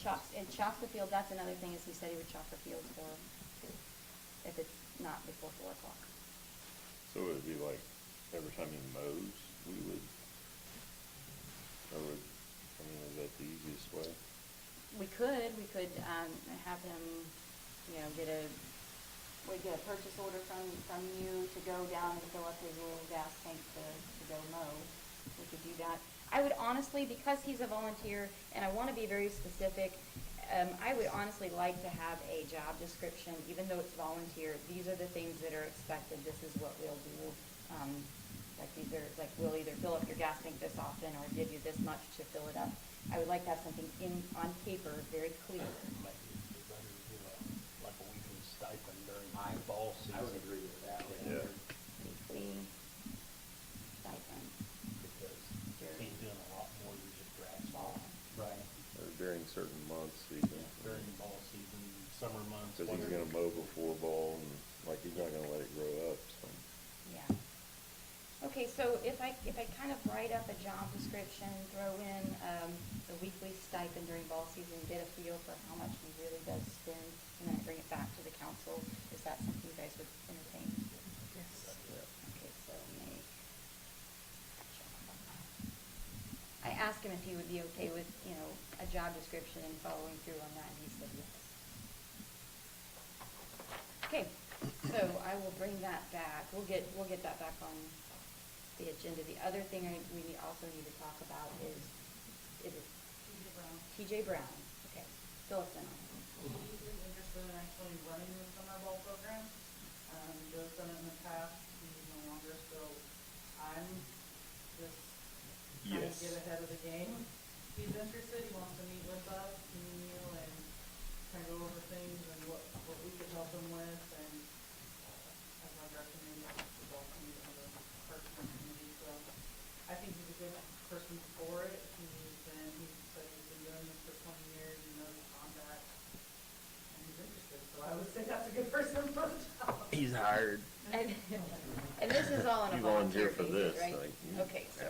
Chops the field, that's another thing, is he said he would chop the fields for them, too, if it's not before 4 o'clock. So it would be like, every time he mows, we would, is that the easiest way? We could have him, get a purchase order from you to go down and fill up his little gas tank to go mow. We could do that. I would honestly, because he's a volunteer, and I want to be very specific, I would honestly like to have a job description, even though it's volunteer. These are the things that are expected. This is what we'll do. We'll either fill up your gas tank this often or give you this much to fill it up. I would like to have something on paper, very clear. Might be better to do like a weekly stipend during fall season. I would agree with that. Yeah. Weekly stipend. Because Sure. he's doing a lot more than just grass mowing. Right. Or during certain months even. During fall season, summer months. Because he's gonna mow before fall and, like, he's not gonna let it grow up, so. Yeah. Okay, so if I kind of write up a job description, throw in the weekly stipend during ball season, get a feel for how much he really does spend, and then I bring it back to the council, is that something you guys would entertain? Yes. Okay, so make. I asked him if he would be okay with, a job description and following through on that, and he said yes. Okay, so I will bring that back. We'll get that back on the agenda. The other thing also need to talk about is it TJ Brown? Okay, fill us in on it. He's interested in actually running the summer ball program. Joe's done it in the past, he's no longer, so I'm just trying to Yes. get ahead of the game. He's interested, he wants to meet with us, and kind of go over things and what we could help him with, and as I recommended, the ball committee and the parks and committee, so I think he's a good person for it. He said he's been doing this for 20 years, he knows the combat, and he's interested, so I would say that's a good person for the job. He's hired. And this is all on a You volunteer volunteer for basis, this, right? like, Okay, so,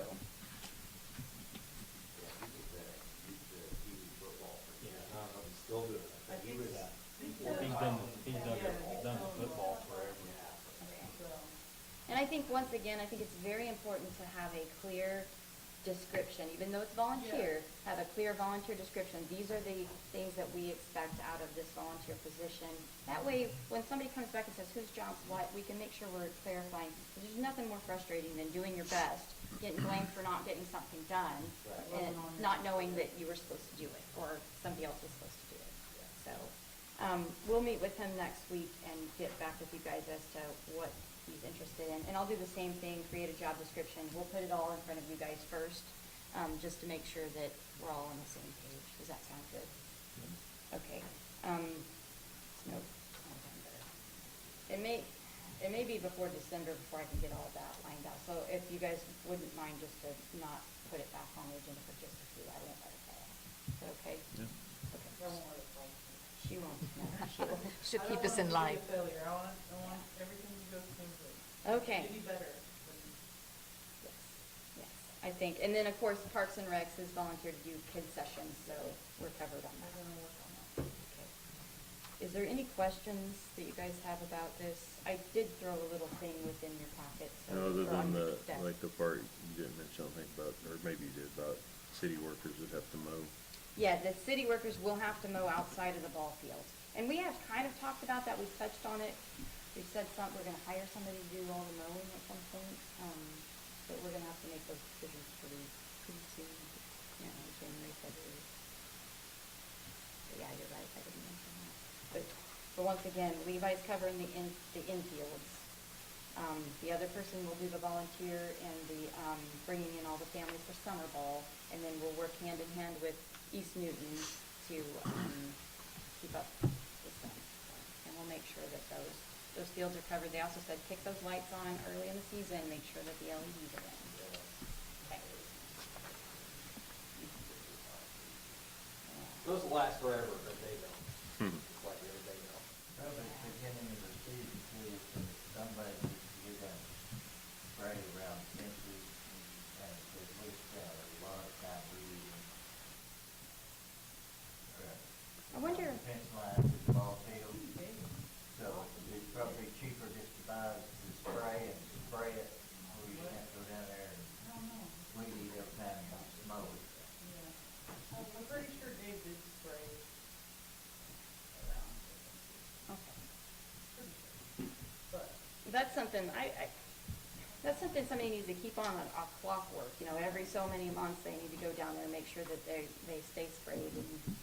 He was football. Yeah. I don't know if he's still doing it, but he was. He's done the football forever. and I think, once again, I think it's very important to have a clear description, even though it's volunteer, have a clear volunteer description. These are the things that we expect out of this volunteer position. That way, when somebody comes back and says, whose job's what, we can make sure we're clarifying. There's nothing more frustrating than doing your best, getting blamed for not getting something done, and not knowing that you were supposed to do it, or somebody else was supposed to do it. So, we'll meet with him next week and get back with you guys as to what he's interested in. And I'll do the same thing, create a job description. We'll put it all in front of you guys first, just to make sure that we're all on the same page. Does that sound good? Okay. No. It may be before December before I can get all of that lined out. So if you guys wouldn't mind just to not put it back on the agenda for just a few, I won't let it fall off. Is that okay? Yeah. Okay. I won't let it fall. She won't, no, she won't. Should keep us in line. I don't want it to be a failure, I want everything to go smoothly. Okay. Maybe better. Yes, yes, I think, and then, of course, Parks and Recs has volunteered to do concessions, so we're covered on We're that. gonna work on that. Okay. Is there any questions that you guys have about this? I did throw a little thing within your packet, so. And other or on than your the, desk. like the part you didn't mention, I think about, or maybe you did, about city workers would have to mow. Yeah, the city workers will have to mow outside of the ball field. And we have kind of talked about that, we've touched on it. We've said we're gonna hire somebody to do all the mowing at some point, but we're gonna have to make those decisions pretty soon, January, February. But yeah, you're right, I didn't mention that. But once again, Levi's covering the infields. The other person will do the volunteer and the, bringing in all the families for summer ball, and then we'll work hand in hand with East Newton to, keep up with them. And we'll make sure that those fields are covered. They also said kick those lights on early in the season, make sure that the LEDs are in. Okay. Yeah. Those will last forever, but they don't. Just like everything else. Probably at the beginning of the season too, if somebody needs to get down, spray around fences, and if we spend a lot of time reading. I wonder- Fence lines at the ball field, so it's probably cheaper just to buy the spray and spray it, or you have to go down there and I don't know. weed eat every time you mow it. Yeah. I'm pretty sure Dave did spray around. Okay. Pretty sure. But, That's something, that's something somebody needs to keep on a clockwork, you know, every so many months, they need to go down there and make sure that they stay sprayed and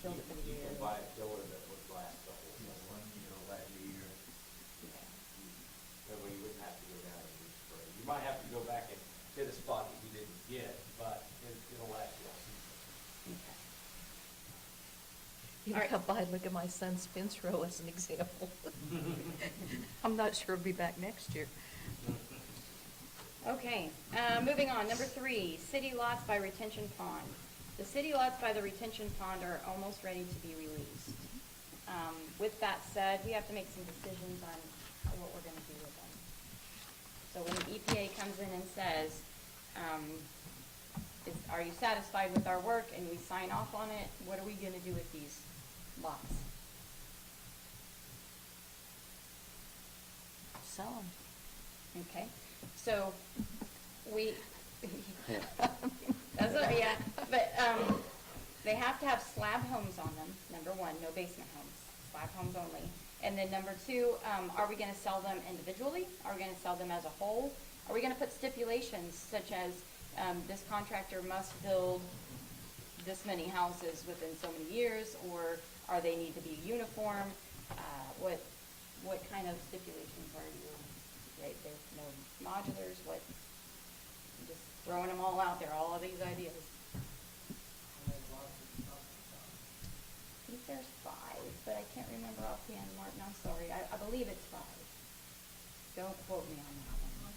killed it for the You year. can buy a killer that would last the whole You know, summer. one year, last year. Yeah. That way you wouldn't have to go down and respray. You might have to go back and hit a spot that you didn't get, but it'll last you all season. Okay. You All right. come by and look at my son's fence row as an example. I'm not sure he'll be back next year. Okay, moving on, number 3, city lots by retention pond. The city lots by the retention pond are almost ready to be released. With that said, we have to make some decisions on what we're gonna do with them. So when the EPA comes in and says, are you satisfied with our work, and we sign off on it, what are we gonna do with these lots? Sell 'em. Okay, so we, that's what, yeah, but, they have to have slab homes on them, number 1, no basement homes, slab homes only. And then number 2, are we gonna sell them individually? Are we gonna sell them as a whole? Are we gonna put stipulations such as, this contractor must build this many houses within so many years, or are they need to be uniform? What kind of stipulations are you, there's no modulars, what, just throwing them all out there, all of these ideas. I think there's 5, but I can't remember offhand, Martin, I'm sorry, I believe it's 5. Don't quote me on that one.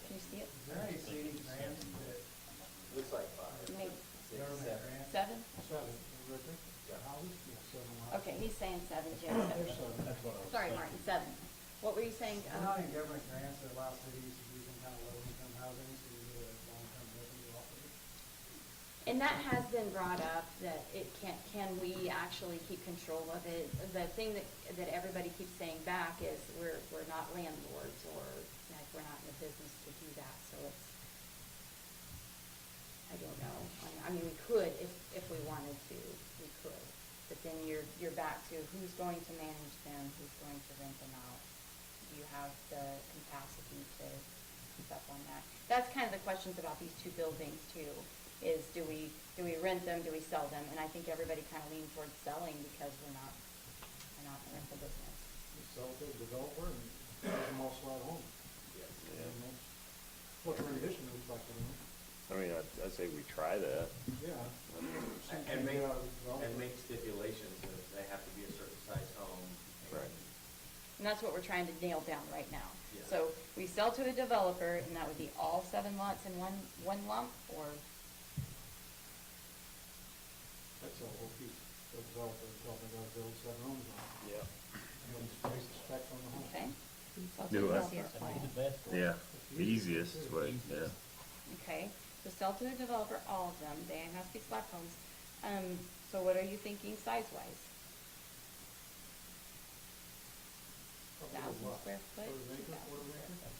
Can you see it? Is there any city grants that, Looks like 5. Maybe Six, government seven. grants? 7? Rick, houses? Yeah, 7 lots. Okay, he's saying 7, Jim. There's 7. That's what I was Sorry, thinking. Martin, 7. What were you saying? Are there not any government grants that allow cities to do some kind of low-income housing, so you get a long-term revenue off of it? And that has been brought up, that it can we actually keep control of it? The thing that everybody keeps saying back is we're not landlords, or like we're not in the business to do that, so it's, I don't know. I mean, we could, if we wanted to, we could. But then you're back to who's going to manage them, who's going to rent them out? Do you have the capacity to keep up on that? That's kind of the questions about these 2 buildings too, is do we rent them, do we sell them? And I think everybody kind of leans towards selling because we're not in the rental business. You sell it to a developer and give them all slide home. Yes. And that's what the rendition looks like, you know? I mean, I'd say we try that. Yeah. And make stipulations that they have to be a certain size home. Right. And that's what we're trying to nail down right now. Yeah. So we sell to a developer, and that would be all 7 lots in one lump, or, That's a whole piece. The developer is helping us build 7 homes on it. Yeah. And then just base the specs on the home. okay? Do what? Easiest way. The best one. Yeah, the easiest way, yeah. Okay, so sell to a developer, all of them, they have to be slab homes. So what are you thinking size-wise? How big are the 1,000 lots? square foot, Third of an 2,000 acre, quarter of an square acre? foot.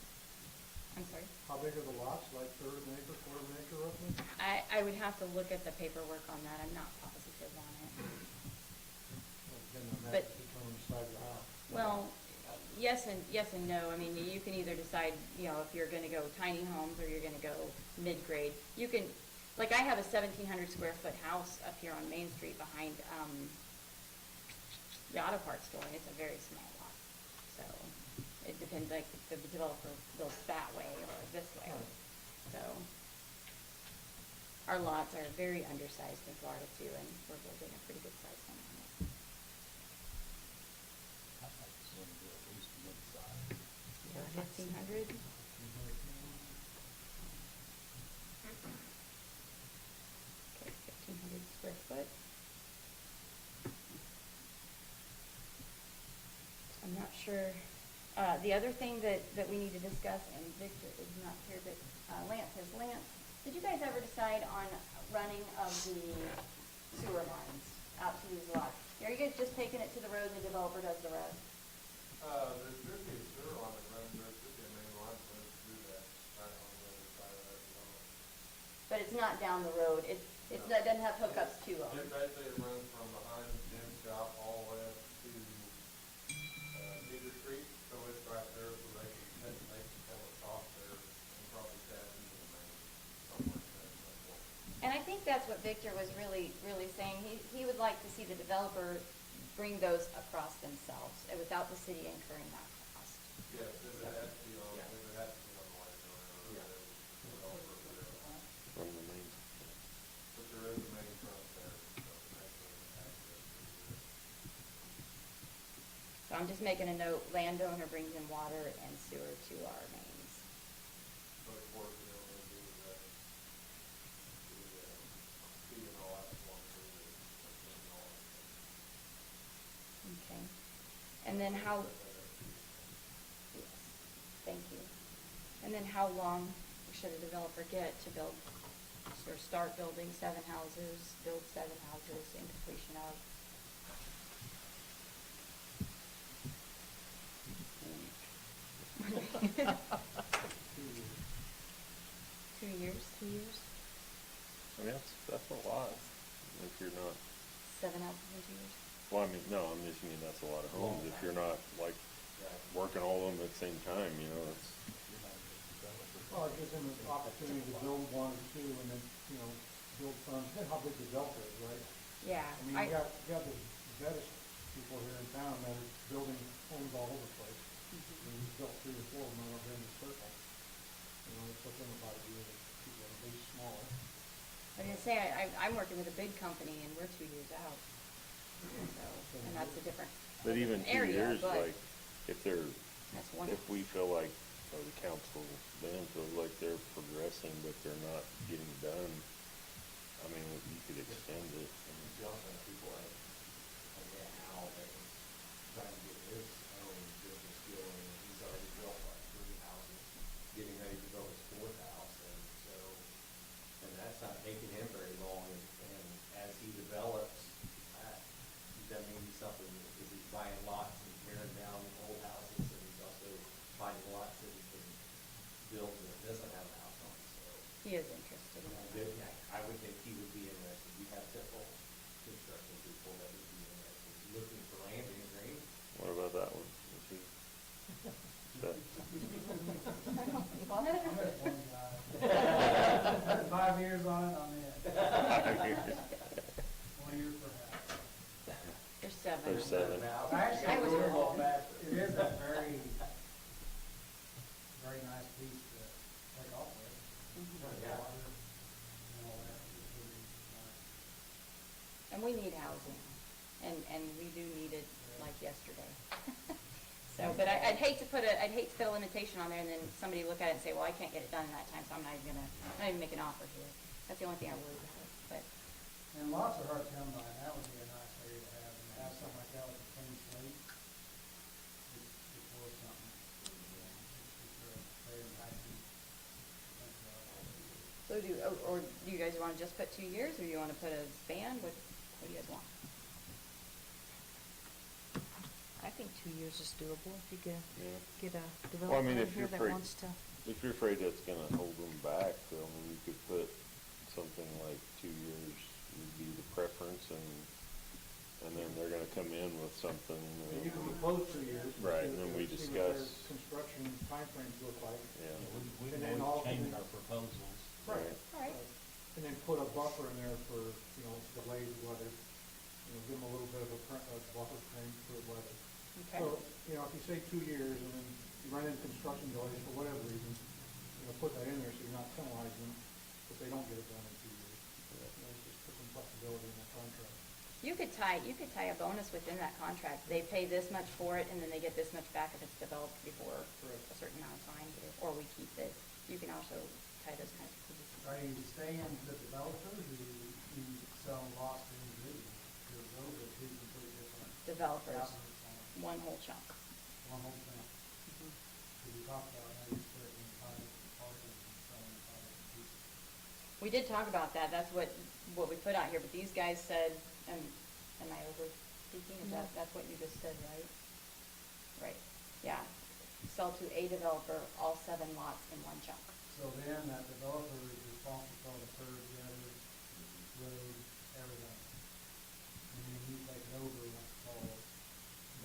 I'm sorry? How big are the lots, like third of an acre, quarter of an acre roughly? I would have to look at the paperwork on that, I'm not positive on it. Well, depending on that, But- determine the size of the house. Well, yes and no. I mean, you can either decide, you know, if you're gonna go tiny homes or you're gonna go mid-grade. You can, like, I have a 1,700 square foot house up here on Main Street behind, the auto parts store, and it's a very small lot. So, it depends, like, if the developer builds that way or this way. So, our lots are very undersized in Florida too, and we're building a pretty good size home on it. I'd like to see them do at least mid-size. 1,500? Okay, 1,500 foot. I'm not sure. The other thing that we need to discuss, and Victor is not here, but Lance is. Lance, did you guys ever decide on running of the sewer lines out to these lots? Are you guys just taking it to the road and the developer does the rest? There should be a sewer line that runs, there should be a main line for us to do that, right on the other side of that development. But it's not down the road. It's not, doesn't have hookups to them. It basically runs from behind Jim's shop all the way up to, Cedar Street, so it's right there, so they can come across there and probably tap into the main, something like that. And I think that's what Victor was really saying. He would like to see the developer bring those across themselves without the city incurring that cost. Yes, if it has to be on, if it has to be on the line, or Yeah. whatever, From the main. but there is a main front there, so that's access to it. So I'm just making a note, landowner brings in water and sewer to our mains. But of course, we don't want to do that, feed and all that one through the, and all that. Okay. And then how, yes, thank you. And then how long should a developer get to build, or start building 7 houses, build 7 houses in completion of? Two years? 2 years? I mean, that's a lot, if you're not, 7 houses in 2 years? well, I mean, no, I'm just mean that's a lot of homes, if you're not, like, working all of them at the same time, you know, it's, Well, it gives them an opportunity to build 1 or 2 and then, build some, depends how big the developer is, right? Yeah. I mean, you got the Bettis people here in town that are building homes all over the place. I mean, he's built 3 or 4 of them around in the circle. It's what them about it, people are way smaller. I was gonna say, I'm working with a big company and we're 2 years out. So, and that's a different but even 2 area, years, but like, if they're, that's one. if we feel like, or the council then feels like they're progressing, but they're not getting done, I mean, you could extend it. And you also have people like Al that is trying to get his own business going, and he's already built like 3 houses, getting ready to build his 4th house, and so, and that's not taking him very long, and as he develops, that may be something, because he's buying lots and tearing down old houses, and he's also finding lots that he can build that doesn't have a house on, so. He is interested in that. I would think he would be interested. We have several construction people that would be interested, looking for land in green. What about that one? Is he- that- I'm at 1 guy. 5 years on it, I'm in. 1 year per house. There's 7. There's 7. Actually, I was wrong. It is a very, very nice piece to take off with. Yeah. Water and all that. It's really nice. And we need housing, and we do need it like yesterday. So, but I'd hate to put a limitation on there and then somebody look at it and say, well, I can't get it done in that time, so I'm not even make an offer here. That's the only thing I worry about, but. And lots are hard to come by, and that would be a nice area to have, and to have something like that with a clean slate. It's worth something. It's very enticing. So or do you guys want to just put 2 years, or do you want to put a span? What do you guys want? I think 2 years is doable if you get a Well, I developer mean, in if here you're that afraid, wants to. if you're afraid that's gonna hold them back, then we could put something like 2 years would be the preference, and then they're gonna come in with something. And you can propose 2 years. Right, and then we see what their discuss. construction timeframes look like. Yeah. We And can then always change also- our proposals. Right. All right. And then put a buffer in there for, delayed weather. Give them a little bit of a buffer frame for weather. Okay. So, if you say 2 years and then you run into construction delays for whatever reason, put that in there so you're not penalizing them if they don't get it done in 2 years. Just put some flexibility in that contract. You could tie a bonus within that contract. They pay this much for it, and then they get this much back if it's developed before Correct. a certain amount of time, or we keep it. You can also tie those kinds of things. Are you staying with developers or do you sell lots in those are two completely different. Developers, outlets on one whole chunk. one whole thing. Because we talked about how you split it in five parcels and selling five pieces. We did talk about that, that's what we put out here, but these guys said, am I over speaking? Is No. that's what you just said, right? Right, yeah. Sell to a developer all 7 lots in one chunk. So then that developer is responsible for the curb, gutter, road, everything. And then you take it over once it's all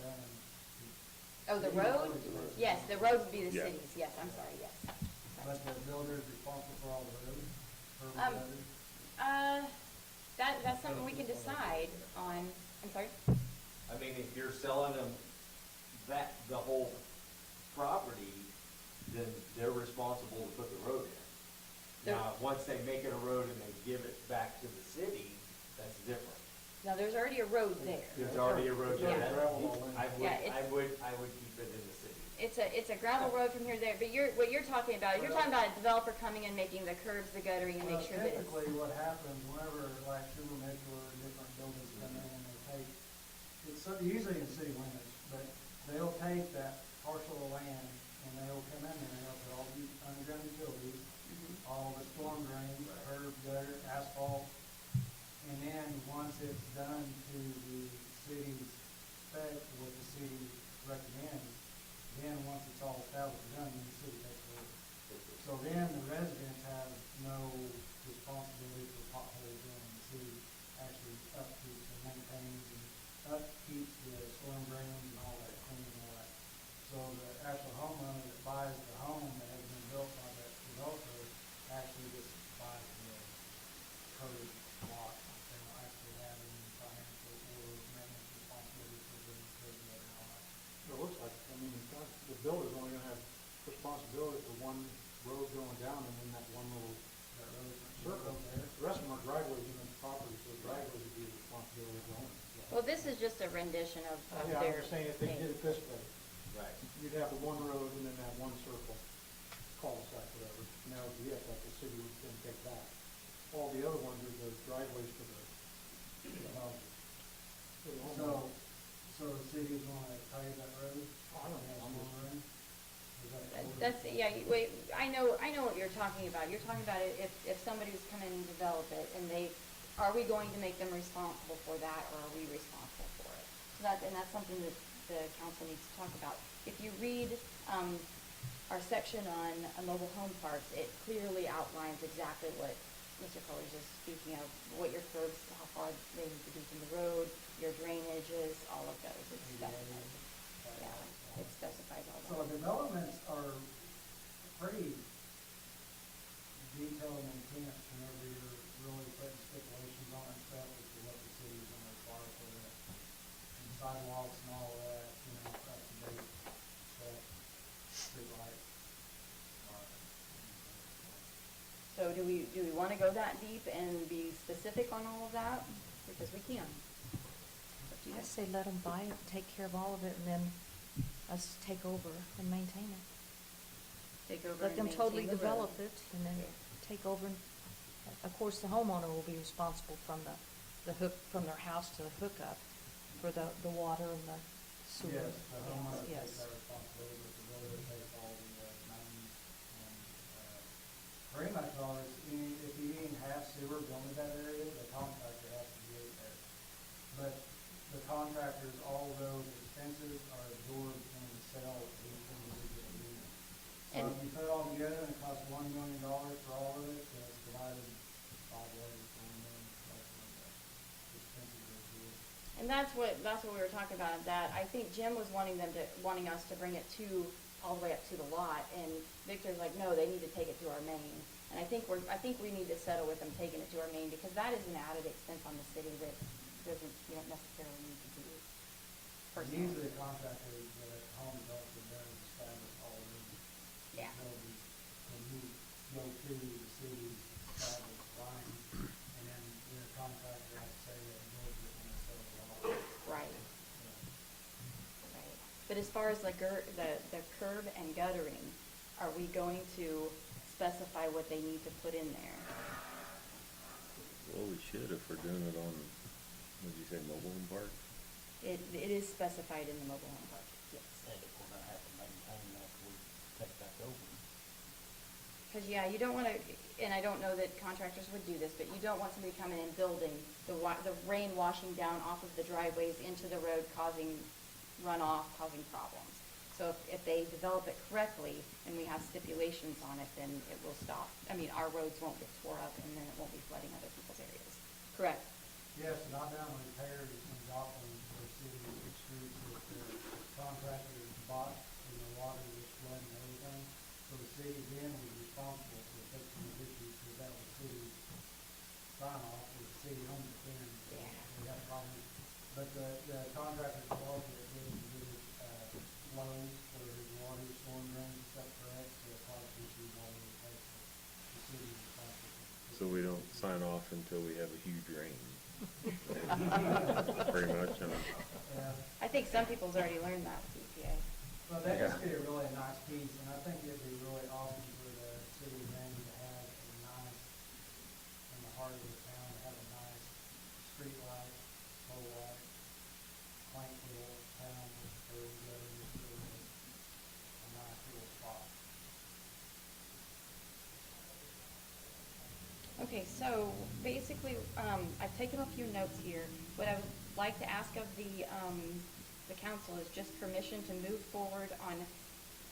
done. Oh, the You road? own it. Yes, the road would be the Yeah. city's, yes, I'm sorry, yes. But the builder is responsible for all the roads, curb, Um, gutter. That's something we can decide on, I'm sorry? I mean, if you're selling them the whole property, then they're responsible to put the road in. They're- Now, once they make it a road and they give it back to the city, that's different. Now, there's already a road there. There's already a road there. Yeah. That- I would, Yeah, I would keep it in the city. It's a gravel road from here to there, but what you're talking about a developer coming and making the curbs, the guttering, and Well, make sure that it's. typically what happens whenever like Super Mitchell or different buildings come in and they take, usually in city limits, but they'll take that parcel of land and they'll come in there and they'll put all the underground utilities, all the storm drains, curb, gutter, asphalt. And then once it's done to the city's spec, what the city recommends, then once it's all established and done, then the city takes it over. So then the residents have no responsibility for potholes in the city, actually upkeeps and maintains and upkeeps the storm drains and all that, cleaning and all that. So the actual homeowner that buys the home that has been built by that developer actually just buys the curb lot. They don't actually have any financial or maintenance responsibility for the curb gutter and all that. It looks like, I mean, the builder's only gonna have responsibility for one road going down and then that one little That road circle. there. The rest of them are driveways in the property, so the driveways would be the responsibility of the owner. Well, this is just a rendition of Yeah, their I'm just saying if they thing. did it this way, Right. you'd have the one road and then that one circle, cul-de-sac, whatever. And that would be it, that the city would then take back. All the other ones are the driveways for the houses. For the homeowners. So the city is gonna pave that road? I don't know. That's one road? Is that- That's, yeah, wait, I know what you're talking about. You're talking about it if somebody's come in and develop it, and are we going to make them responsible for that, or are we responsible for it? And that's something that the council needs to talk about. If you read, our section on mobile home parks, it clearly outlines exactly what Mr. Colors is speaking of, what your curbs, how far they need to be from the road, your drainages, all of those. It specifies, yeah, it specifies all So that. developments are pretty detailed and intense whenever you're really putting stipulations on and stuff as to what the city is gonna require for that. And sidewalks and all of that, you know, up to date, that street lights. So do we wanna go that deep and be specific on all of that? Because we can. Up to you I guys. say let them buy it, take care of all of it, and then us take over and maintain it. Take over Let and them maintain totally the road. develop it, and then Yeah. take over. And of course, the homeowner will be responsible from the hook, from their house to the hookup for the water and the sewer. Yes, the homeowner takes Yes. that responsibility, but the builder takes all the mains and, pretty much all this, if you even have sewer going to that area, the contractor has to do it there. But the contractors, all those expenses are absorbed in the sale of each individual unit. So And- if you put it all together and it costs $1 million for all of it, then it's divided 5 ways, $1 million, like that. Expenses are absorbed. And that's what we were talking about, that I think Jim was wanting us to bring it all the way up to the lot, and Victor's like, no, they need to take it to our main. And I think we need to settle with them taking it to our main, because that is an added expense on the city that you don't necessarily need to do personally. Usually the contractors that home developers are very established all of them. Yeah. Utilities, when you go to the city's established lines, and then the contractor has to say that it goes with when they sell the lot. Right, So, right. But as far as the curb and guttering, are we going to specify what they need to put in there? Well, we should if we're doing it on Would you say mobile home park? It is specified in the mobile home park, yes. And if we're gonna have to maintain that, we take back over. Because, yeah, you don't want to, and I don't know that contractors would do this, but you don't want somebody coming in building, the rain washing down off of the driveways into the road, causing runoff, causing problems. So if they develop it correctly and we have stipulations on it, then it will stop. I mean, our roads won't get tore up and then it won't be flooding other people's areas. Correct? Yes, not down repairs in Joplin for city streets that the contractor bought and the water was flooding and everything. So the city then was responsible for fixing the issues because that was city sign off, was the city owned it then. Yeah. We had problems. But the contractor involved that didn't do flows for his water, storm drains and stuff correct, so it caused issues all over the place. The city was responsible for. So we don't sign off until we have a huge rain. Pretty much, Yeah. I think some people's already learned that with EPA. Well, that just be a really nice piece, and I think it'd be really awesome for the city of Randy to have a nice, in the heart of the town, to have a nice street light, pole light, quaint little town with birds, just really a nice little spot. Okay, so basically, I've taken a few notes here. What I would like to ask of the council is just permission to move forward on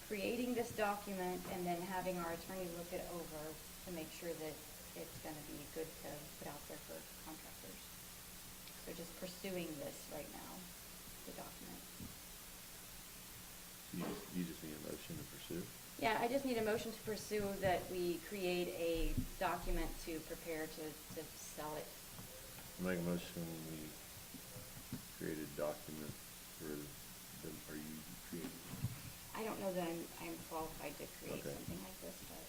creating this document and then having our attorney look it over to make sure that it's gonna be good to put out there for contractors. So just pursuing this right now, the document. you just need a motion to pursue? Yeah, I just need a motion to pursue that we create a document to prepare to sell it. Make a motion, we create a document for are you creating? I don't know that I'm qualified to create Okay. something like this, but,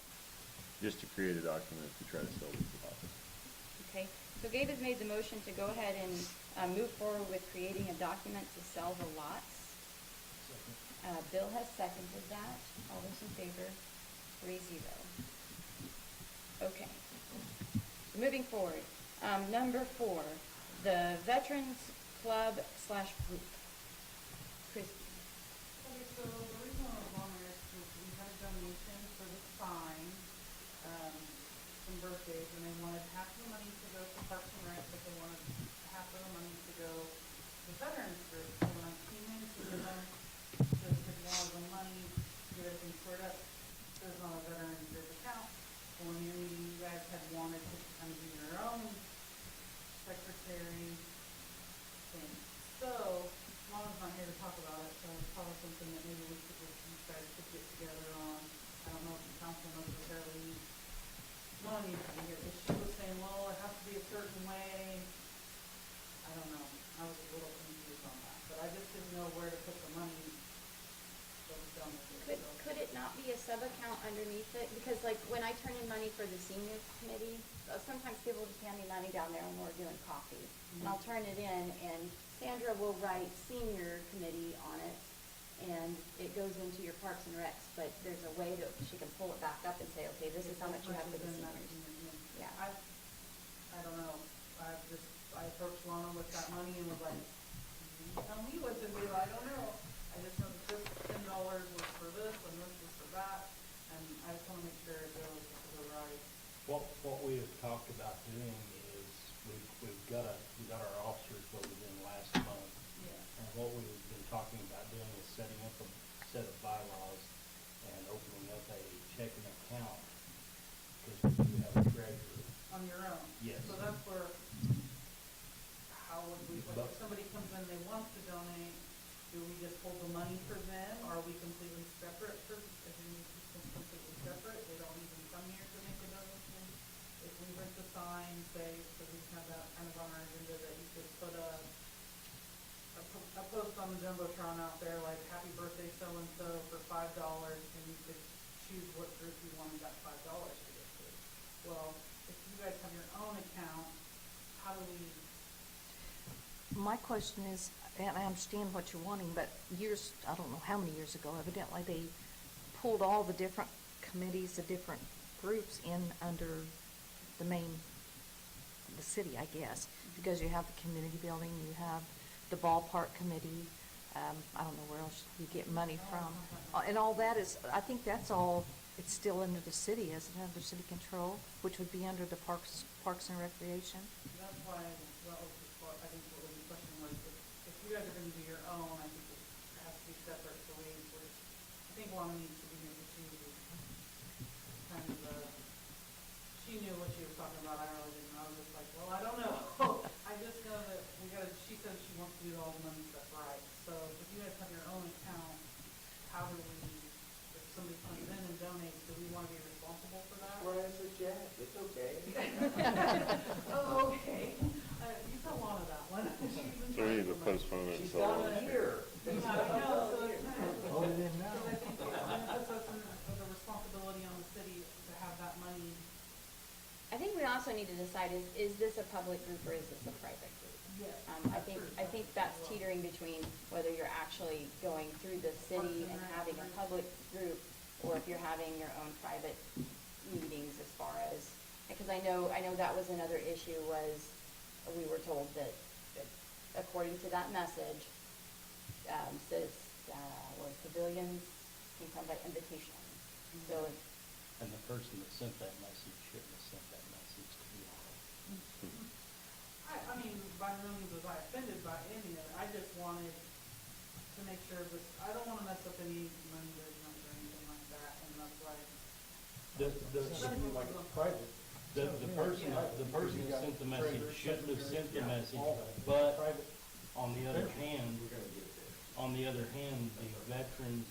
Just to create a document to try to sell these lots. okay. So Gabe has made the motion to go ahead and move forward with creating a document to sell the lots. Bill has seconded that. All those in favor? 3-0. Okay. So moving forward, number 4, the Veterans Club / group. Christie. Okay, so the reason I was on there is because we had a donation for the sign, some birthdays, and they wanted half of the money to go to Parks and Rec, but they wanted half of the money to go to Veterans Group. So when I came in to give them, just if you wanted the money, get everything squared up, goes on a Veterans Group account. And when your meeting, you guys had wanted to kind of do your own secretary thing. So, Lana's not here to talk about it, so it's probably something that maybe we could, you guys could get together on. I don't know if the council necessarily, Lana needs to be here, because she was saying, well, it has to be a certain way. I don't know, I was a little confused on that, but I just didn't know where to put the money that was done with it. so. Could it not be a sub-account underneath it? Because like when I turn in money for the senior committee, sometimes people just hand me money down there when we're doing coffee. And I'll turn it in and Sandra will write senior committee on it and it goes into your Parks and Recs, but there's a way that she can pull it back up and say, okay, this is how much you have for the seniors. Yeah. I don't know, I approached Lana with that money and was like, you tell me what to do, I don't know. I just know that this $10 was for this and this was for that, and I just wanna make sure it goes to the right. What we have talked about doing is, we got our officers voted in last month. Yeah. And what we've been talking about doing is setting up a set of bylaws and opening up a checking account, because we do have a treasurer. On your own? Yes. So that's where, how would we, like, if somebody comes in, they want to donate, do we just hold the money for them, or are we completely separate for, if we need to be completely separate, they don't even come here to make a donation? If we rent the sign, say, so we have that kind of on our agenda, that you could put a post on the Jumbotron out there, like, happy birthday so-and-so for $5, and you could choose what group you wanted that $5 to go to. Well, if you guys have your own account, how do we, My question is, and I understand what you're wanting, but years, I don't know how many years ago, evidently they pulled all the different committees, the different groups in under the main the city, I guess, because you have the community building, you have the ballpark committee, I don't know where else you get money from. And all that is, I think that's all, it's still under the city, isn't it, under city control, which would be under the Parks and Recreation? That's why, that was the part, I think what was the question was, if you guys are gonna do your own, I think it has to be separate, so I think Lana needs to be here, she was kind of, she knew what she was talking about, I really didn't, I was just like, well, I don't know. I just know that she said she wants to do all the money stuff right, so if you guys have your own account, how do we, if somebody comes in and donates, do we wanna be responsible for that? Write us a check, it's okay. Oh, okay. You tell Lana that one. She's in So we need to charge of postpone it She's until. done it here. Yeah, I know, so it's kind of. Hold it in now. Because I think it puts us in the responsibility on the city to have that money. I think we also need to decide, is this a public group or is this a private group? Yes. I think that's teetering between whether you're actually going through the city and having a public group, or if you're having your own private meetings as far as, because I know that was another issue, was we were told that according to that message, says, was pavilions can come by invitation. So And the person that sent that message shouldn't have sent that message, to be honest. I mean, by no means was I offended by any of it. I just wanted to make sure that, I don't wanna mess up any money judgments or anything like that, and that's why. Should be like it's private. The person that sent the message shouldn't have sent the message, but on the other hand, the veterans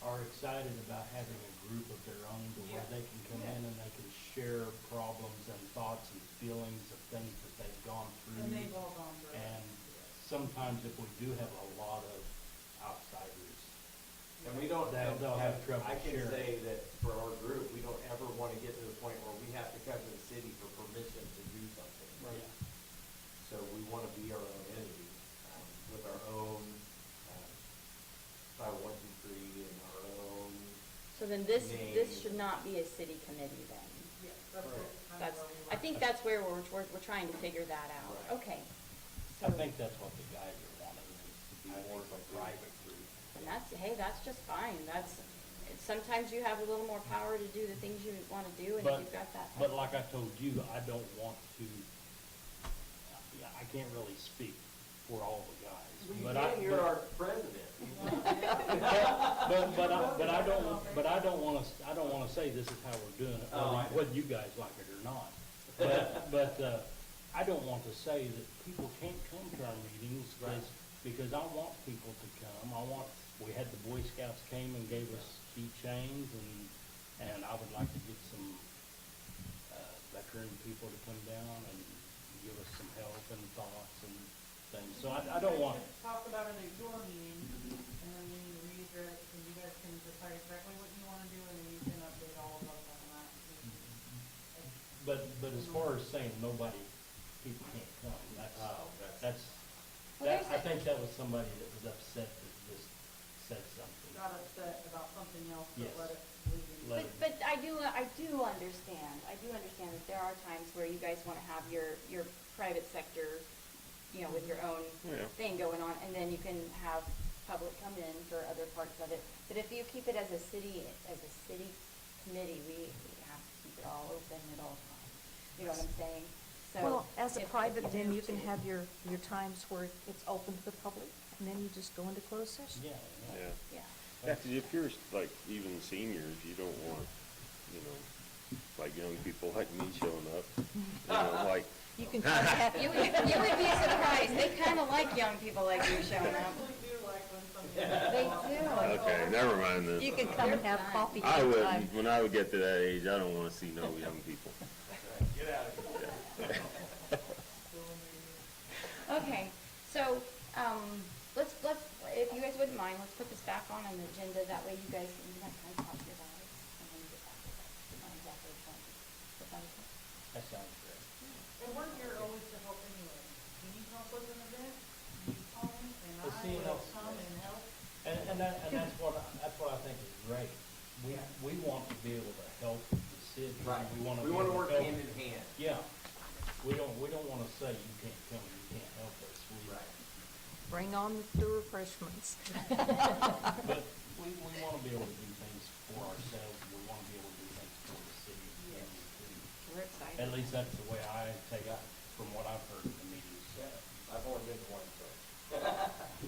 are excited about having a group of their own to where they can come in and they can share problems and thoughts and feelings of things that they've gone through. And they've all gone through it. And sometimes if we do have a lot of outsiders, And we don't. They'll have trouble I can sharing. say that for our group, we don't ever wanna get to the point where we have to come to the city for permission to do something. Right. So we wanna be our own entity, with our own, 501(c)(3) and our own. So then this Name. should not be a city committee then? Yes, that's what, kind That's, of where we I were. think that's where we're trying to figure that out. Right. Okay. I So- think that's what the guys are wanting, is to be I more think of a so, too. private group. And that's just fine. Sometimes you have a little more power to do the things you wanna do, and if But, you've got that. but like I told you, I don't want to, yeah, I can't really speak for all the guys. Well, But I, you're our president. but I don't wanna say this is how we're doing it, Oh, I know. whether you guys like it or not. But I don't want to say that people can't come to our meetings, Right. because I want people to come. We had the Boy Scouts came and gave us keychains, and I would like to get some, veteran people to come down and give us some help and thoughts and things. So I don't want, You guys can talk about it at your meeting, and then we need to read it, and you guys can decide exactly what you wanna do, and then you can update all of us on that. but as far as saying people can't come, Oh, I think that was somebody that was upset that just said something. Got upset about something else, but Yes. let it leave. Let But I do understand that there are times where you guys wanna have your private sector, with your own Yeah. thing going on, and then you can have public come in for other parts of it. But if you keep it as a city committee, we have to keep it all open at all times. You know what I'm saying? So Well, as a if private, then you have can to- have your times where it's open to the public, and then you just go into closed session. Yeah, Yeah. Yeah. Yeah, 'cause if you're like even seniors, you don't want, like young people like me showing up, like, You can come have, You would be surprised. They kinda like young people like you showing I up. actually do like when something. They do. okay, never mind you this. can come and have They're fun. coffee I anytime. wouldn't, when I would get to that age, I don't wanna see no young people. Get out of here. Okay, so, let's, if you guys wouldn't mind, let's put this back on the agenda, that way you guys can have time to talk to your guys, and then get back to that, on exactly what that is. that sounds great. And we're here always to help anyway. You need help with an event, you call me, and Well, see, I will come and help. And that's what I think is great. We want to be able to help the city. Right. We wanna We be wanna able work to help. hand in hand. Yeah, We don't wanna say you can't come, you can't help us. Bring on the refreshments. But we wanna be able to do things for ourselves, we wanna be able to do things for the city. and too. We're excited. At least that's the way I take it, from what I've heard in the meetings. I've only been to one, so.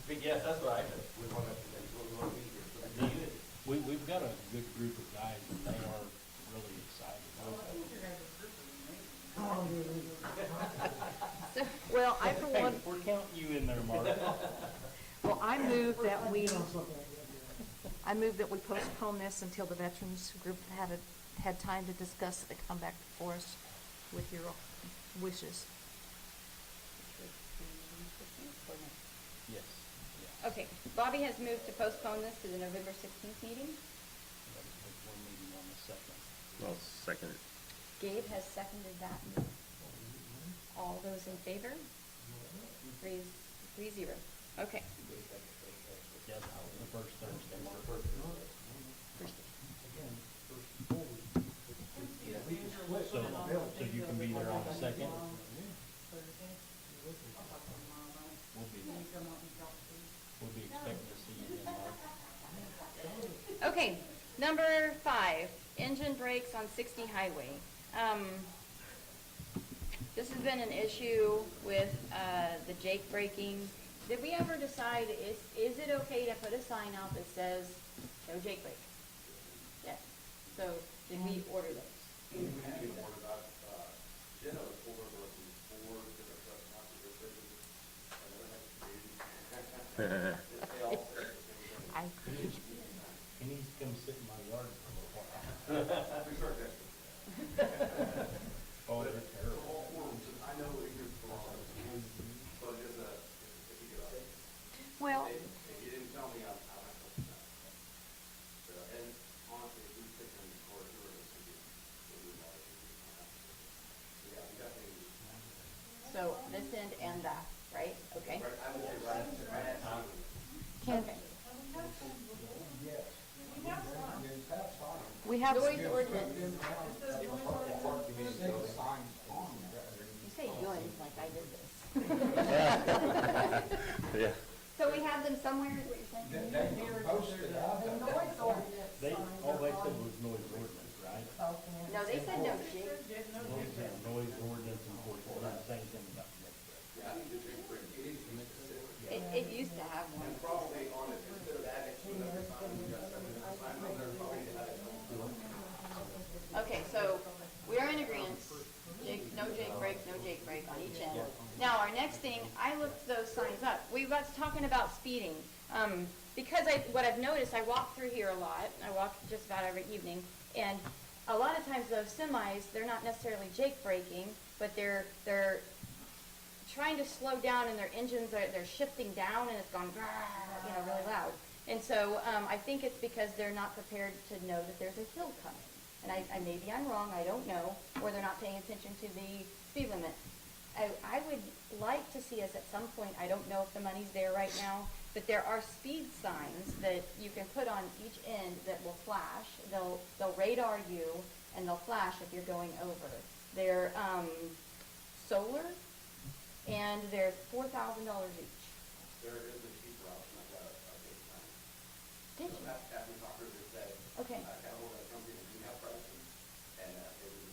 But yes, that's what I heard. We want to be here for the community. We've got a good group of guys, and they are really excited. Well, I for Hey, one, we're counting you in there, Mark. well, I move that we postpone this until the veterans group had time to discuss it and come back before us with your wishes. Yes. Okay, Bobby has moved to postpone this to the November 16th meeting. One meeting on the second. I'll second it. Gabe has seconded that move. All those in favor? 3-0. Okay. Yeah, the first Thursday. Again, first full week. We can split. So you can be there on the second? We'll be expecting to see you then, Mark. Okay, number 5, engine brakes on 60 highway. This has been an issue with the Jake braking. Did we ever decide, is it okay to put a sign out that says, no Jake brake? Yes. So, did we order those? We had been warned about, Jenna was pulled over with 4 different trucks, not the bridges, and then had to do. They all said the same thing. He needs to come sit in my yard for a little while. We start that. Oh, they're terrible. All 4 of them said, I know what you're for, but just, if you get out. Well, If you didn't tell me, I'm not going to know. So, and honestly, if we pick them in the corridor, it's going to be, yeah, we definitely. So, this end and that, right? Okay. Right, I would say right at time. Okay. Yes. we have, Noise ordinance. State signs on there. You say yours like I did this. Yeah. So we have them somewhere, is what you're saying? They posted out. All they said was noise ordinance, right? No, they said no, Jake. Noise ordinance enforcement, same thing about Jake. Yeah, I need to drink for it. It needs to make the city. It used to have one. And probably on it, instead of adding to another sign, we got something, sign on there, probably to add it. Okay, so we are in agreement. No Jake break, no Jake break on each end. Now, our next thing, I looked those signs up. We was talking about speeding. Because what I've noticed, I walk through here a lot. I walk just about every evening. And a lot of times those semis, they're not necessarily Jake braking, but they're trying to slow down and their engines they're shifting down and it's going really loud. And so I think it's because they're not prepared to know that there's a hill coming. And maybe I'm wrong, I don't know, or they're not paying attention to the speed limit. I would like to see us at some point, I don't know if the money's there right now, but there are speed signs that you can put on each end that will flash. They'll radar you and they'll flash if you're going over. They're solar and they're $4,000 each. There is a cheaper option, I got a big time. Did you? After we talked to her, they said, Okay. I got hold of a company that do have pricing, and it was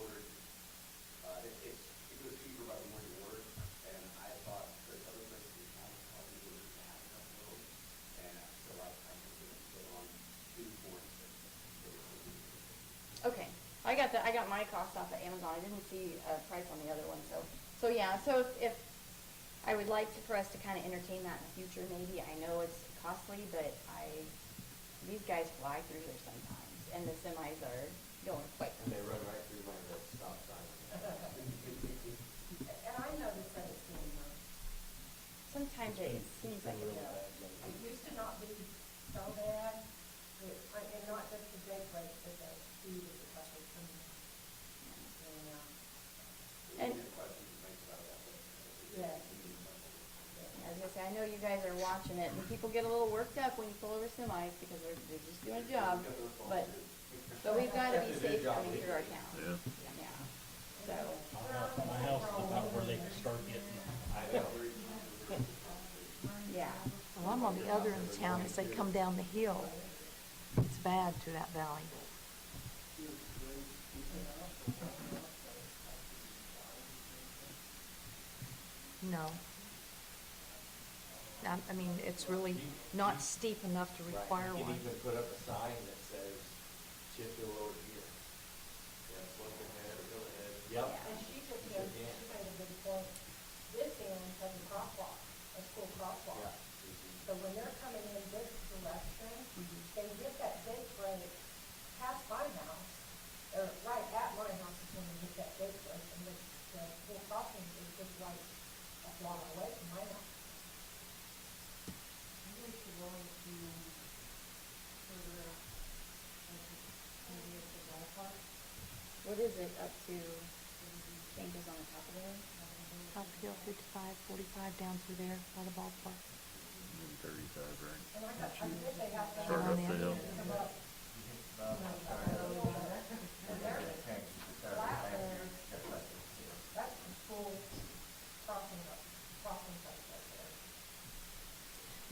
ordered, it was cheaper by the more you ordered, and I thought there's other places in town that probably would have a couple of those, and so I considered it on 2, 4, and 6. Okay, I got my cost off of Amazon. I didn't see a price on the other one, so yeah. So if I would like for us to kind of entertain that in the future, maybe. I know it's costly, but these guys fly through here sometimes, and the semis are going quite. And they run right through my stop sign. And I noticed that it's getting worse. Sometimes it seems like it does. It used to not be so bad, and not just the brake rate, but the speed of the buses coming in. And Yeah. as I say, I know you guys are watching it, and people get a little worked up when you pull over semis because they're just doing a job. But we've got to be safe coming through our town. Yeah. Yeah. So, My house is about where they can start getting them. I know. yeah. Well, I'm on the other end of town, as they come down the hill. It's bad through that valley. No. I mean, it's really not steep enough to require Right. You one. can even put up a sign that says, chip hill over here. Yes, look ahead, go ahead. Yep. Yeah. And she took Sure him, she can. made a good point, this end has a crosswalk, a school crosswalk. Yeah. So when they're coming in this direction, Mhm. they get that gate break past my house, or right at my house is when they get that gate break, and the school crossing is just right a block away from my house. Maybe we should roll it to, further, maybe at the ballpark. What is it up to, changes on the top of there? Top Hill, 55, 45 down through there by the ballpark. 35, right? And I think they have to. Start up the hill. Come up, and they're flat there, that's the school crossing right there.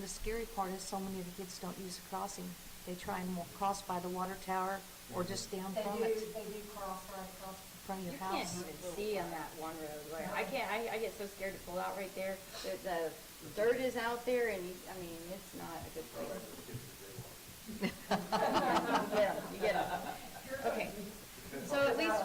The scary part is so many of the kids don't use the crossing. They try and cross by the water tower or just down from it, They do cross right across. in front of You your can't house. even see on that one road where, I can't, I get so scared to pull out right there. The dirt is out there and you, I mean, it's not a good place. You get 'em. Okay. So at least,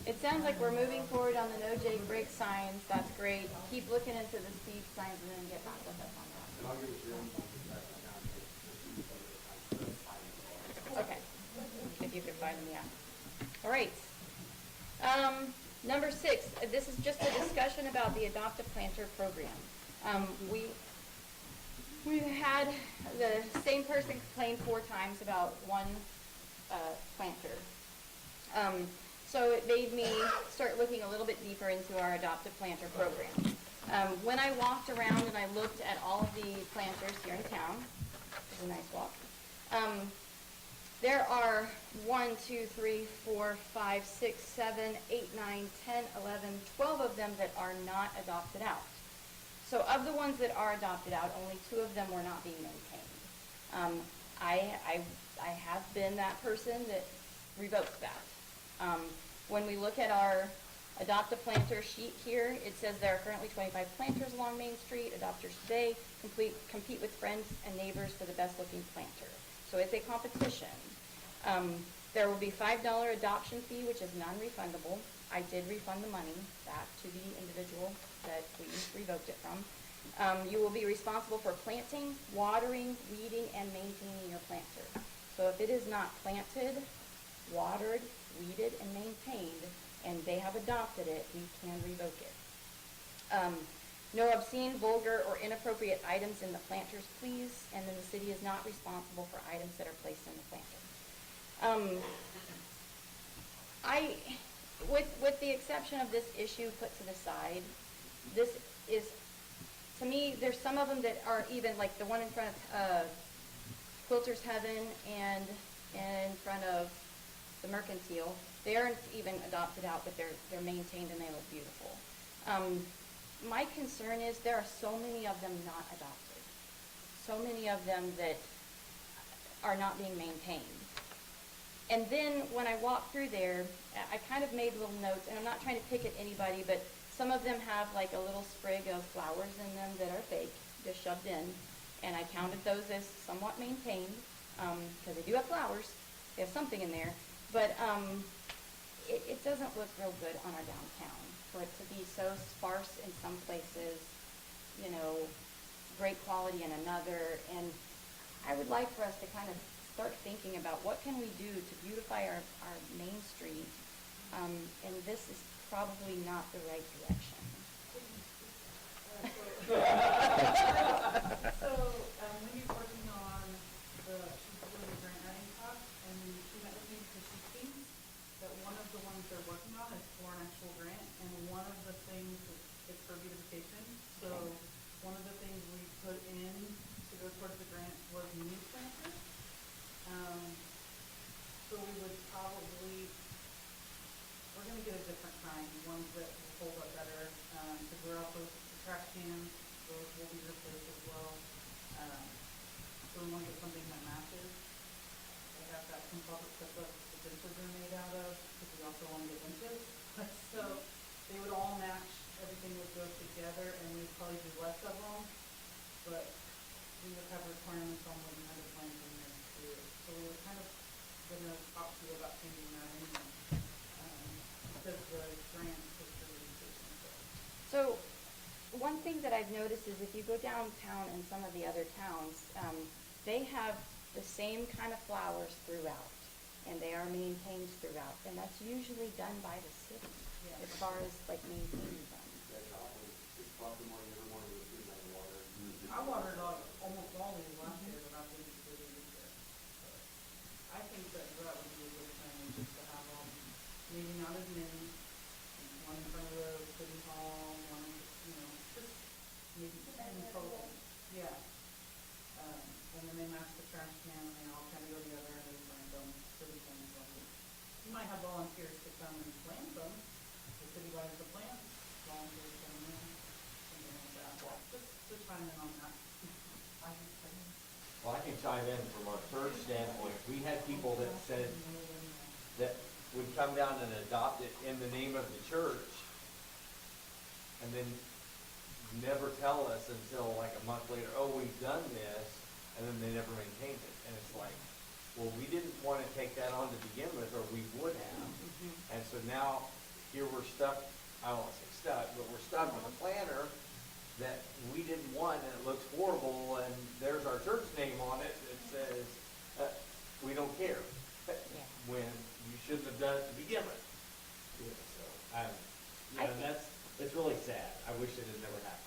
it sounds like we're moving forward on the no Jake brake signs. That's great. Keep looking into the speed signs and then get back with us on And I'll give it to you. that. Okay. If you can find them, yeah. All right. Number 6, this is just a discussion about the Adopt a Planter program. We've had the same person complain 4 times about one planter. So it made me start looking a little bit deeper into our Adopt a Planter program. When I walked around and I looked at all of the planters here in town, it was a nice walk, there are 1, 2, 3, 4, 5, 6, 7, 8, 9, 10, 11, 12 of them that are not adopted out. So of the ones that are adopted out, only 2 of them were not being maintained. I have been that person that revoked that. When we look at our Adopt a Planter sheet here, it says there are currently 25 planters along Main Street. Adopters today compete with friends and neighbors for the best looking planter. So it's a competition. There will be $5 adoption fee, which is non-refundable. I did refund the money back to the individual that we revoked it from. You will be responsible for planting, watering, weeding, and maintaining your planter. So if it is not planted, watered, weeded, and maintained, and they have adopted it, we can revoke it. No obscene, vulgar, or inappropriate items in the planters, please, and then the city is not responsible for items that are placed in the planter. With the exception of this issue put to the side, this is, to me, there's some of them that are even, like the one in front of Quilter's Heaven and in front of the Mercantile, they aren't even adopted out, but they're maintained and they look beautiful. My concern is there are so many of them not adopted, so many of them that are not being maintained. And then when I walk through there, I kind of made little notes, and I'm not trying to pick at anybody, but some of them have like a little sprig of flowers in them that are fake, just shoved in, and I counted those as somewhat maintained, because they do have flowers, they have something in there, but it doesn't look real good on our downtown for it to be so sparse in some places, you know, great quality in another, and I would like for us to kind of start thinking about what can we do to beautify our main street, and this is probably not the right direction. So, Wendy's working on she's doing the grant writing talk, and she met with me because she thinks that one of the ones they're working on is for an actual grant, and one of the things is for beautification. So, one of the things we put in to go towards the grant was new planters. So we would probably, we're gonna get a different kind, ones that will hold up better, to grow up with the trash cans, those will be replaced as well. So we wanna get something that matches. I have got some public stuff that the benches are made out of, because we also wanna get benches. So they would all match, everything would go together, and we'd probably do less of them, but we would have requirements on what kind of plants in there too. So we were kind of gonna talk to you about changing that anyway, because the grant is really efficient. So, one thing that I've noticed is if you go downtown in some of the other towns, they have the same kind of flowers throughout, and they are maintained throughout, and that's usually done by the city, Yeah. as far as like maintaining them. That's awesome. It's probably more, every morning with food and water. I watered almost all these last year, but I didn't do it this year. But I think that that would be a good thing, just to have them, maybe not as many, one in front of the city hall, one, just maybe 10 total. Yeah. And then they match the trash can, and they all kind of go together, and they plant them, city plants them. You might have volunteers to come and plant them, the city buys the plants, volunteers come in, something like that. Just chime in on that. Well, I can chime in from our church standpoint. We had people that said that would come down and adopt it in the name of the church, and then never tell us until like a month later, oh, we've done this, and then they never maintained it. And it's like, well, we didn't want to take that on to begin with, or we would have. And so now, here we're stuck, I don't want to say stuck, but we're stuck with a planner that we didn't want, and it looks horrible, and there's our church name on it that says, we don't care, when you shouldn't have done it to begin with. So, it's really sad. I wish it had never happened.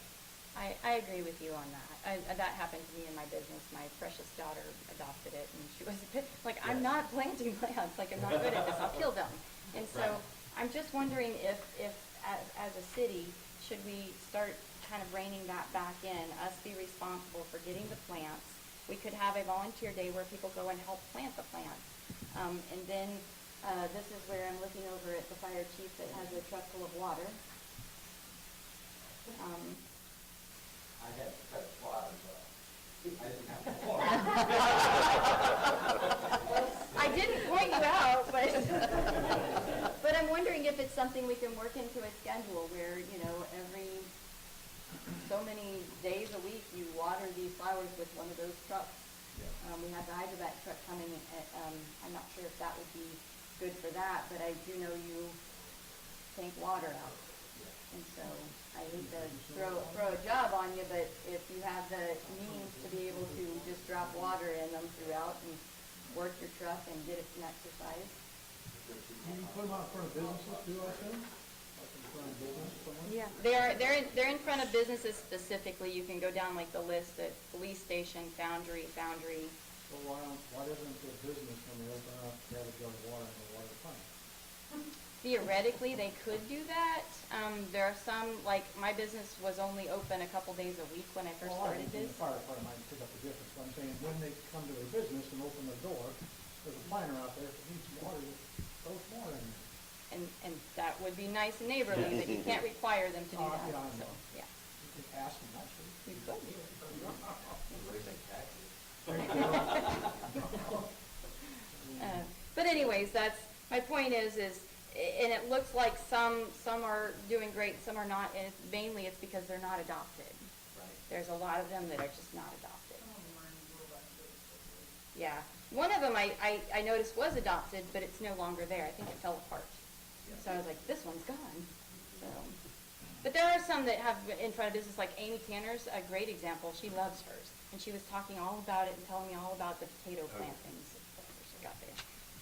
I agree with you on that. That happened to me in my business. My precious daughter adopted it, and she was like, I'm not planting plants, like I'm not good at this, I'll kill them. And so, Right. I'm just wondering if as a city, should we start kind of reining that back in, us be responsible for getting the plants. We could have a volunteer day where people go and help plant the plants. And then, this is where I'm looking over at the fire chief that has a truck full of water. I had to cut flowers off. I didn't have I didn't point you out, but I'm wondering if it's something we can work into a schedule where, every so many days a week you water these flowers with one of those trucks. We had the hydrovac truck coming, I'm not sure if that would be good for that, but I do know you tank water out. And so, I hate to throw a job on you, but if you have the means to be able to just drop water in them throughout and work your truck and get it some exercise. Do you put them out in front of businesses too, I assume? Like in front of business somewhere? Yeah. They're in front of businesses specifically. You can go down like the list at police station, foundry. So why doesn't the business, when they open up, grab a jug of water and go water the plant? Theoretically, they could do that. There are some, like, my business was only open a couple days a week when I first Well, started this. The fire department might pick up the difference, but I'm saying, when they come to their business and open their door, there's a planter out there, if it needs some water, throw some water in there. And that would be nice and neighborly, but you can't require them to do that, Yeah, I so, know. yeah. You could ask them, actually. You could. Raising taxes. But anyways, my point is, and it looks like some are doing great, some are not, and mainly it's because they're not adopted. Right. There's a lot of them that are just not adopted. Some of them are in the little baskets. Yeah. One of them I noticed was adopted, but it's no longer there. I think it fell apart. So I was like, this one's gone. So, but there are some that have in front of business, like Amy Tanner's a great example. She loves hers. And she was talking all about it and telling me all about the potato plantings that she got there.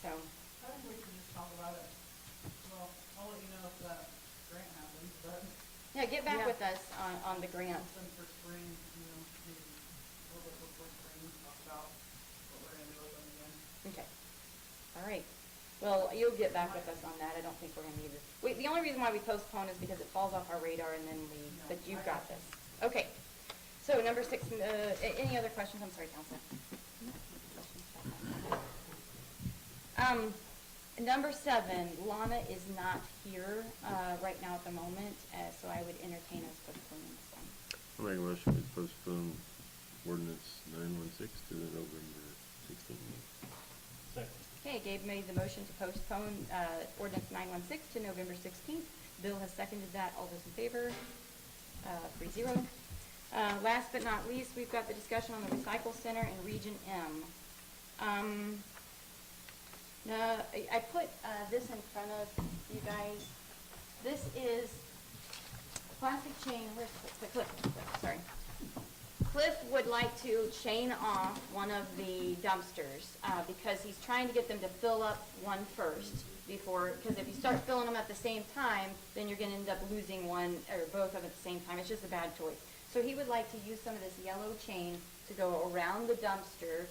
So, I think we can just talk about it. Well, I'll let you know if that grant happens, but yeah, get back Yeah. with us on the grant. something for spring, maybe a little bit before spring, talk about what we're gonna do with them again. Okay. All right. Well, you'll get back with us on that. I don't think we're gonna need this. The only reason why we postpone is because it falls off our radar and then but you've got this. Okay. So number 6, any other questions? I'm sorry, Counselor. Number 7, Lana is not here right now at the moment, so I would entertain us postponing this one. I'll make a motion to postpone ordinance 916 to the November 16th meeting. Second. Okay, Gabe made the motion to postpone ordinance 916 to November 16th. Bill has seconded that. All those in favor? 3-0. Last but not least, we've got the discussion on the recycle center in Region M. No, I put this in front of you guys. This is plastic chain. Where's Cliff? Sorry. Cliff would like to chain off one of the dumpsters because he's trying to get them to fill up one first before, because if you start filling them at the same time, then you're going to end up losing one or both of them at the same time. It's just a bad choice. So he would like to use some of this yellow chain to go around the dumpster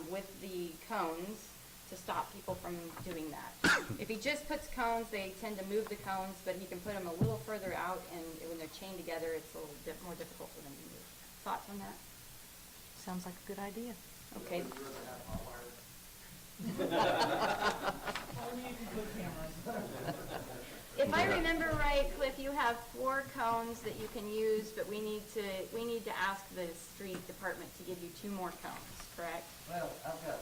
with the cones to stop people from doing that. If he just puts cones, they tend to move the cones, but he can put them a little further out, and when they're chained together, it's a little more difficult for them to move. Thoughts on that? Sounds like a good idea. Okay. Only you can put cameras. If I remember right, Cliff, you have 4 cones that you can use, but we need to ask the street department to give you 2 more cones, correct? Well, I've got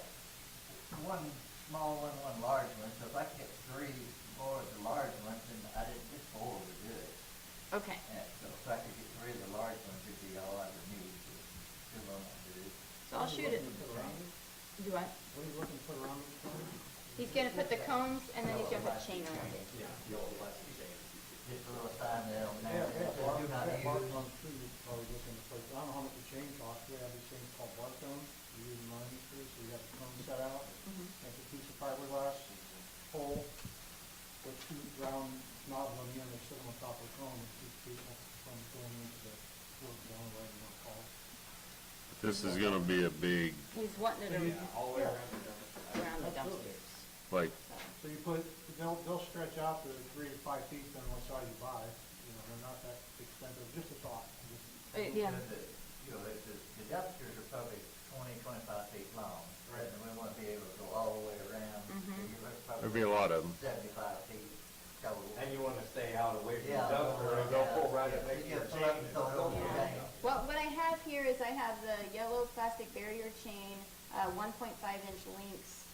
one small one, one large one, so if I could get 3 more of the large ones, then I didn't get 4 would do it. Okay. And so if I could get 3 of the large ones, would be all I would need to do what I want to do. So I'll shoot it. Do what? What are you looking to put around this thing? He's gonna put the cones, and then he's gonna put chain around it. Yeah, the old plastic chain. Just a little sign there on there, Yeah, that says do not that bark use. on too, you probably looking to put, I don't know how much the chain costs, we have these things called bark cones, you use mine too, so you have the cone set out, make a piece of fiberglass pole, with 2 round nozzle in the end, they sit on top of the cone, and keep people from going into the wood down, whatever you want to call it. This is gonna be a big, He's wanting it Yeah, all the way around the dumpster. around the dumpsters. like, So you put, they'll stretch out to 3 to 5 feet depending on what size you buy, you know, they're not that expensive, just a thought. Yeah. You know, the dumpsters are probably 20, 25 feet long, Right. and we want to be able to go all the way around. So you're probably there'll be a lot of them. 75 feet total. And you wanna stay out away from the Yeah, dumpster and go pull right up next to Yeah, the pull up chain. and throw it over the Yeah. chain. Well, what I have here is I have the yellow plastic barrier chain, 1.5-inch links,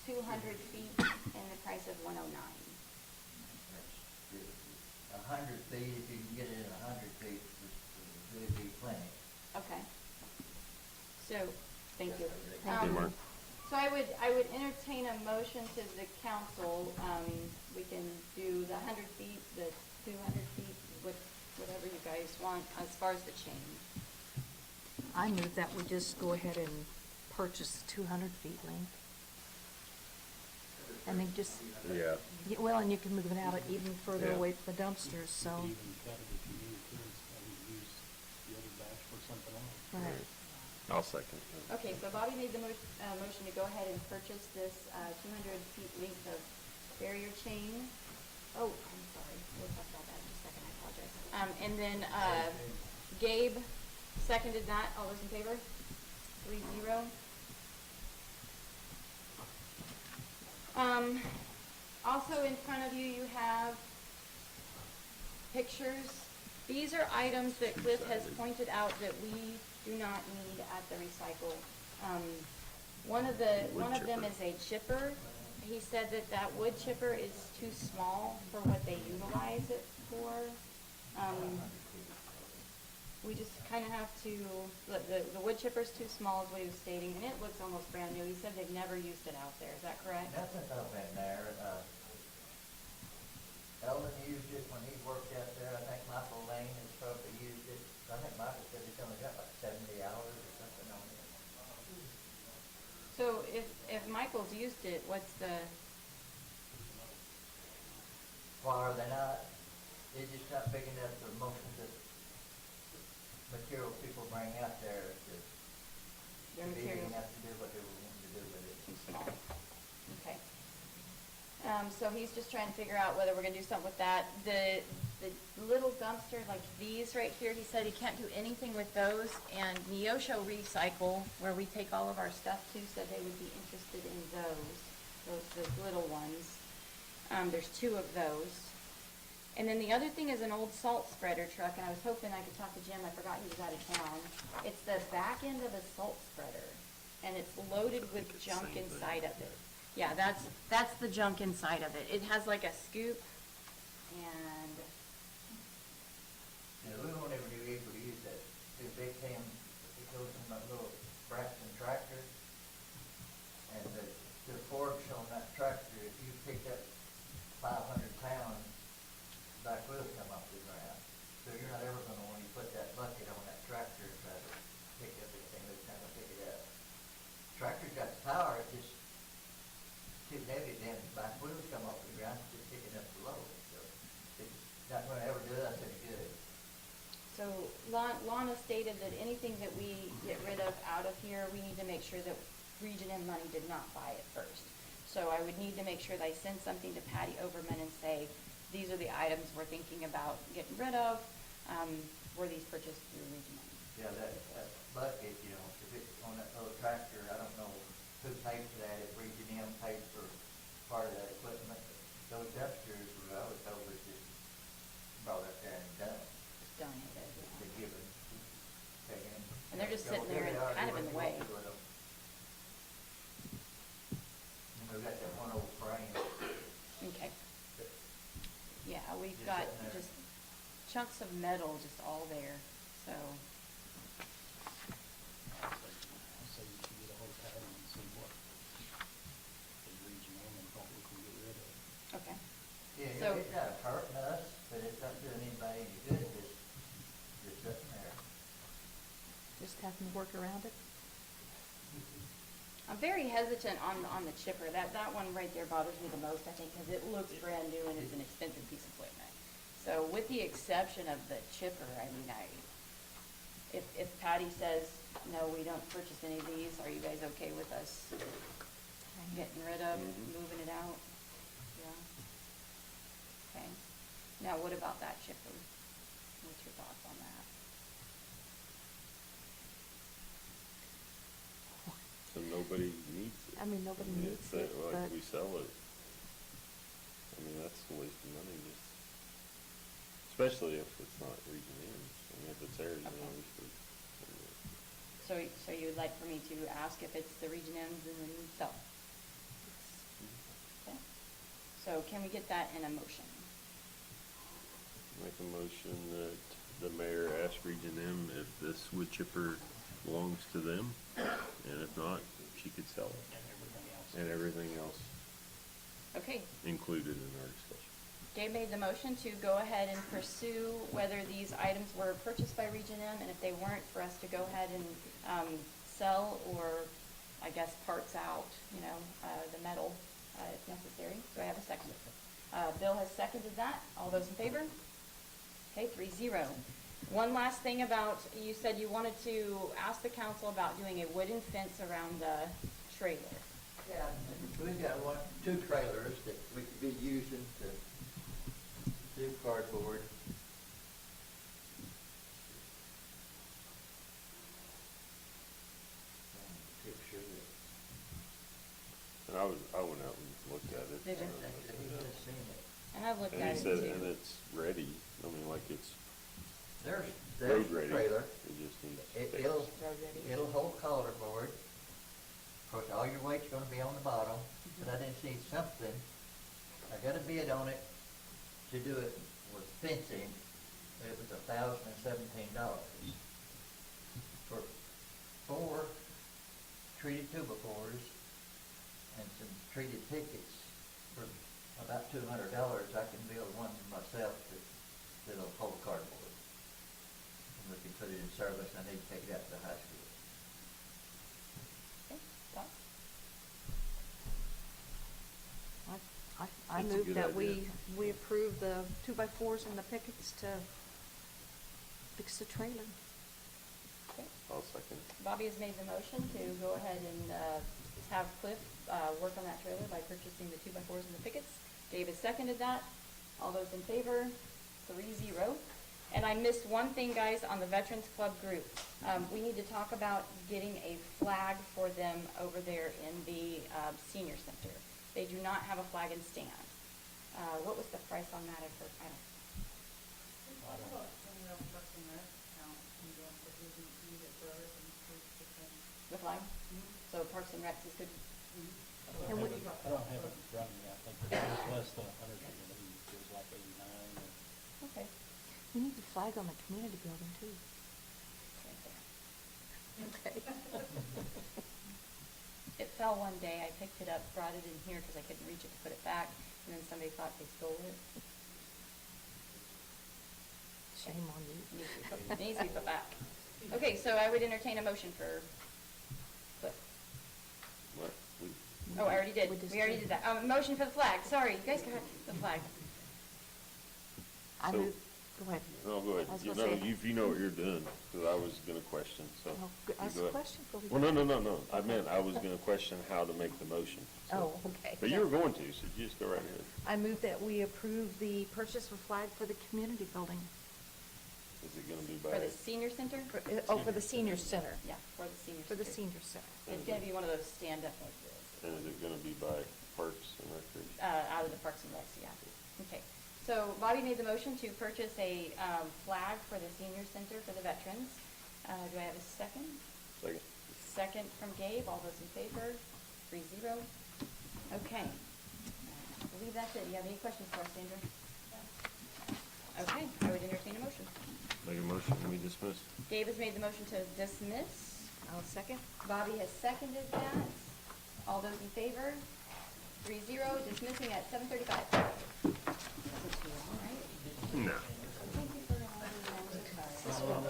200 feet, and the price of $109. 100 feet, if you can get it in 100 feet, would be plenty. Okay. So, thank you. Thank you, Mark. So I would entertain a motion to the council, we can do the 100 feet, the 200 feet, whatever you guys want as far as the chain. I move that we just go ahead and purchase 200 feet length. And then just, Yeah. well, and you can move it out even further Yeah. away from the dumpsters, so. You can even cut it if you need to, and use the other batch for something else. Right. I'll second. Okay, so Bobby made the motion to go ahead and purchase this 200 feet length of barrier chain. Oh, I'm sorry, we'll talk about that in just a second, I apologize. And then Gabe seconded that, all those in favor? 3-0. Also in front of you, you have pictures. These are items that Cliff has pointed out that we do not need at the recycle. One of them is a chipper. He said that wood chipper is too small for what they utilize it for. We just kind of have to, the wood chipper's too small is what he was stating, and it looks almost brand new. He said they've never used it out there, is that correct? Nothing's up in there. Ellen used it when he worked out there. I think Michael Lane has probably used it. I think Michael said he's only got like 70 hours or something on it. So if Michael's used it, what's the, Why are they not? It's just not big enough for most of the material people bring out there to their be big materials? enough to do what they were wanting to do with it. Too small. Okay. So he's just trying to figure out whether we're gonna do something with that. The little dumpster, like these right here, he said he can't do anything with those. And Neosho Recycle, where we take all of our stuff to, said they would be interested in those. those little ones. There's 2 of those. And then the other thing is an old salt spreader truck, and I was hoping I could talk to Jim, I forgot he was out of town. It's the back end of a salt spreader, and it's loaded with junk inside of it. Yeah, that's the junk inside of it. It has like a scoop, and Yeah, we won't ever be able to use that big cam, it goes in that little Braxton tractor. And the forks on that tractor, if you pick up 500 pounds, back wheels come off the ground. So you're not ever gonna, when you put that bucket on that tractor and try to pick up anything, it's not gonna pick it up. Tractor's got the power, it's just too heavy, then the back wheels come off the ground, it's just picking up the load. So it's not gonna ever do us any good. so Lana stated that anything that we get rid of out of here, we need to make sure that Region M money did not buy it first. So I would need to make sure that I send something to Patty Overman and say, these are the items we're thinking about getting rid of, were these purchased through Region M? Yeah, that bucket, you know, if it's on that little tractor, I don't know who paid for that, if Region M paid for part of that equipment. Those dumpsters, were I was told, was just brought up there and done. Just donated, yeah. They give it, taken. And they're just sitting there kind of in the way. And we've got that one old frame. Okay. Yeah, we've Just got sitting there. just chunks of metal just all there, so, I'll say you should get a hold of Patty and see what is Region M and what we can get rid of. okay. Yeah, So- it's not hurting us, but it's not doing anybody any good, just sitting there. Just having to work around it. I'm very hesitant on the chipper. That one right there bothers me the most, I think, because it looks brand new and it's an expensive piece of equipment. So with the exception of the chipper, I mean, if Patty says, no, we don't purchase any of these, are you guys okay with us getting rid of, moving it out? Yeah. Okay. Now, what about that chipper? What's your thoughts on that? So nobody needs it. I mean, nobody needs Say, it, like, but we sell it. I mean, that's a waste of money, just, especially if it's not Region M. I mean, if it's theirs, then Okay. obviously. So you'd like for me to ask if it's the Region M's and then sell? Okay. So can we get that in a motion? Make a motion that the mayor ask Region M if this wood chipper belongs to them, and if not, she could sell it, And everything else. and everything else Okay, included in our discussion. Gabe made the motion to go ahead and pursue whether these items were purchased by Region M, and if they weren't, for us to go ahead and sell or, I guess, parts out, the metal if necessary. Do I have a second? Bill has seconded that. All those in favor? Okay, 3-0. One last thing about, you said you wanted to ask the council about doing a wooden fence around the trailer. Yeah, we've got two trailers that we could be using to do cardboard. Picture that. And I went out and looked at it. Did you? He's just seen it. And I've looked And at he it said, too. and it's ready, I mean, like it's There's road the ready. trailer. It just needs It, fixed. Road ready. it'll hold cardboard. Of course, all your weight's gonna be on the bottom, but I didn't see something. I got a bid on it to do it with fencing. It was $1,017 for 4 treated 2x4s and some treated pickets. For about $200, I can build one myself that'll hold cardboard. And we can put it in service. I need to take it out to the high school. Okay, Doc? I That's a move good that idea. we approve the 2x4s and the pickets to fix the trailer. Okay. I'll second. Bobby has made the motion to go ahead and have Cliff work on that trailer by purchasing the 2x4s and the pickets. David seconded that. All those in favor, 3-0. And I missed one thing, guys, on the Veterans Club group. We need to talk about getting a flag for them over there in the senior center. They do not have a flag and stand. What was the price on that? I don't. How about when we have a Parks and Rec account, and you don't, if you use it for others, and we can. The flag? So Parks and Recs is good. I And don't we- have it in front of me, I think it was less than 100, and it was like 89 or. Okay. We need the flag on the community building too. Right there. Okay. It fell one day, I picked it up, brought it in here because I couldn't reach it to put it back, and then somebody thought they stole it. Shame on you. Needs to be put back. Okay, so I would entertain a motion for, Cliff. What? Oh, I already did. We just We already did. did that. Motion for the flag, sorry, you guys got the flag. I So- move, go ahead. No, go ahead. I was You gonna know, say- if you know what you're doing, because I was gonna question, so. Oh, you ask go the ahead. question. Go Well, ahead. no. I meant I was gonna question how to make the motion. so. Oh, okay. But you were going to, so you just go right ahead. I move that we approve the purchase of flag for the community building. Is it gonna be For by, the senior center? For the senior center. Yeah, for the senior For the center. senior center. It's gonna be one of those stand-up like this. and is it gonna be by Parks and Recreation? Out of the Parks and Recs, yeah. Okay, so Bobby made the motion to purchase a flag for the senior center for the veterans. Do I have a second? Second. Second from Gabe, all those in favor? 3-0. Okay. I believe that's it. You have any questions for us, Sandra? Okay, I would entertain a motion. Make a motion, we dismiss. Gabe has made the motion to dismiss. I'll second. Bobby has seconded that. All those in favor? 3-0, dismissing at 7:35. Wasn't too long, right? No. Thank you for all the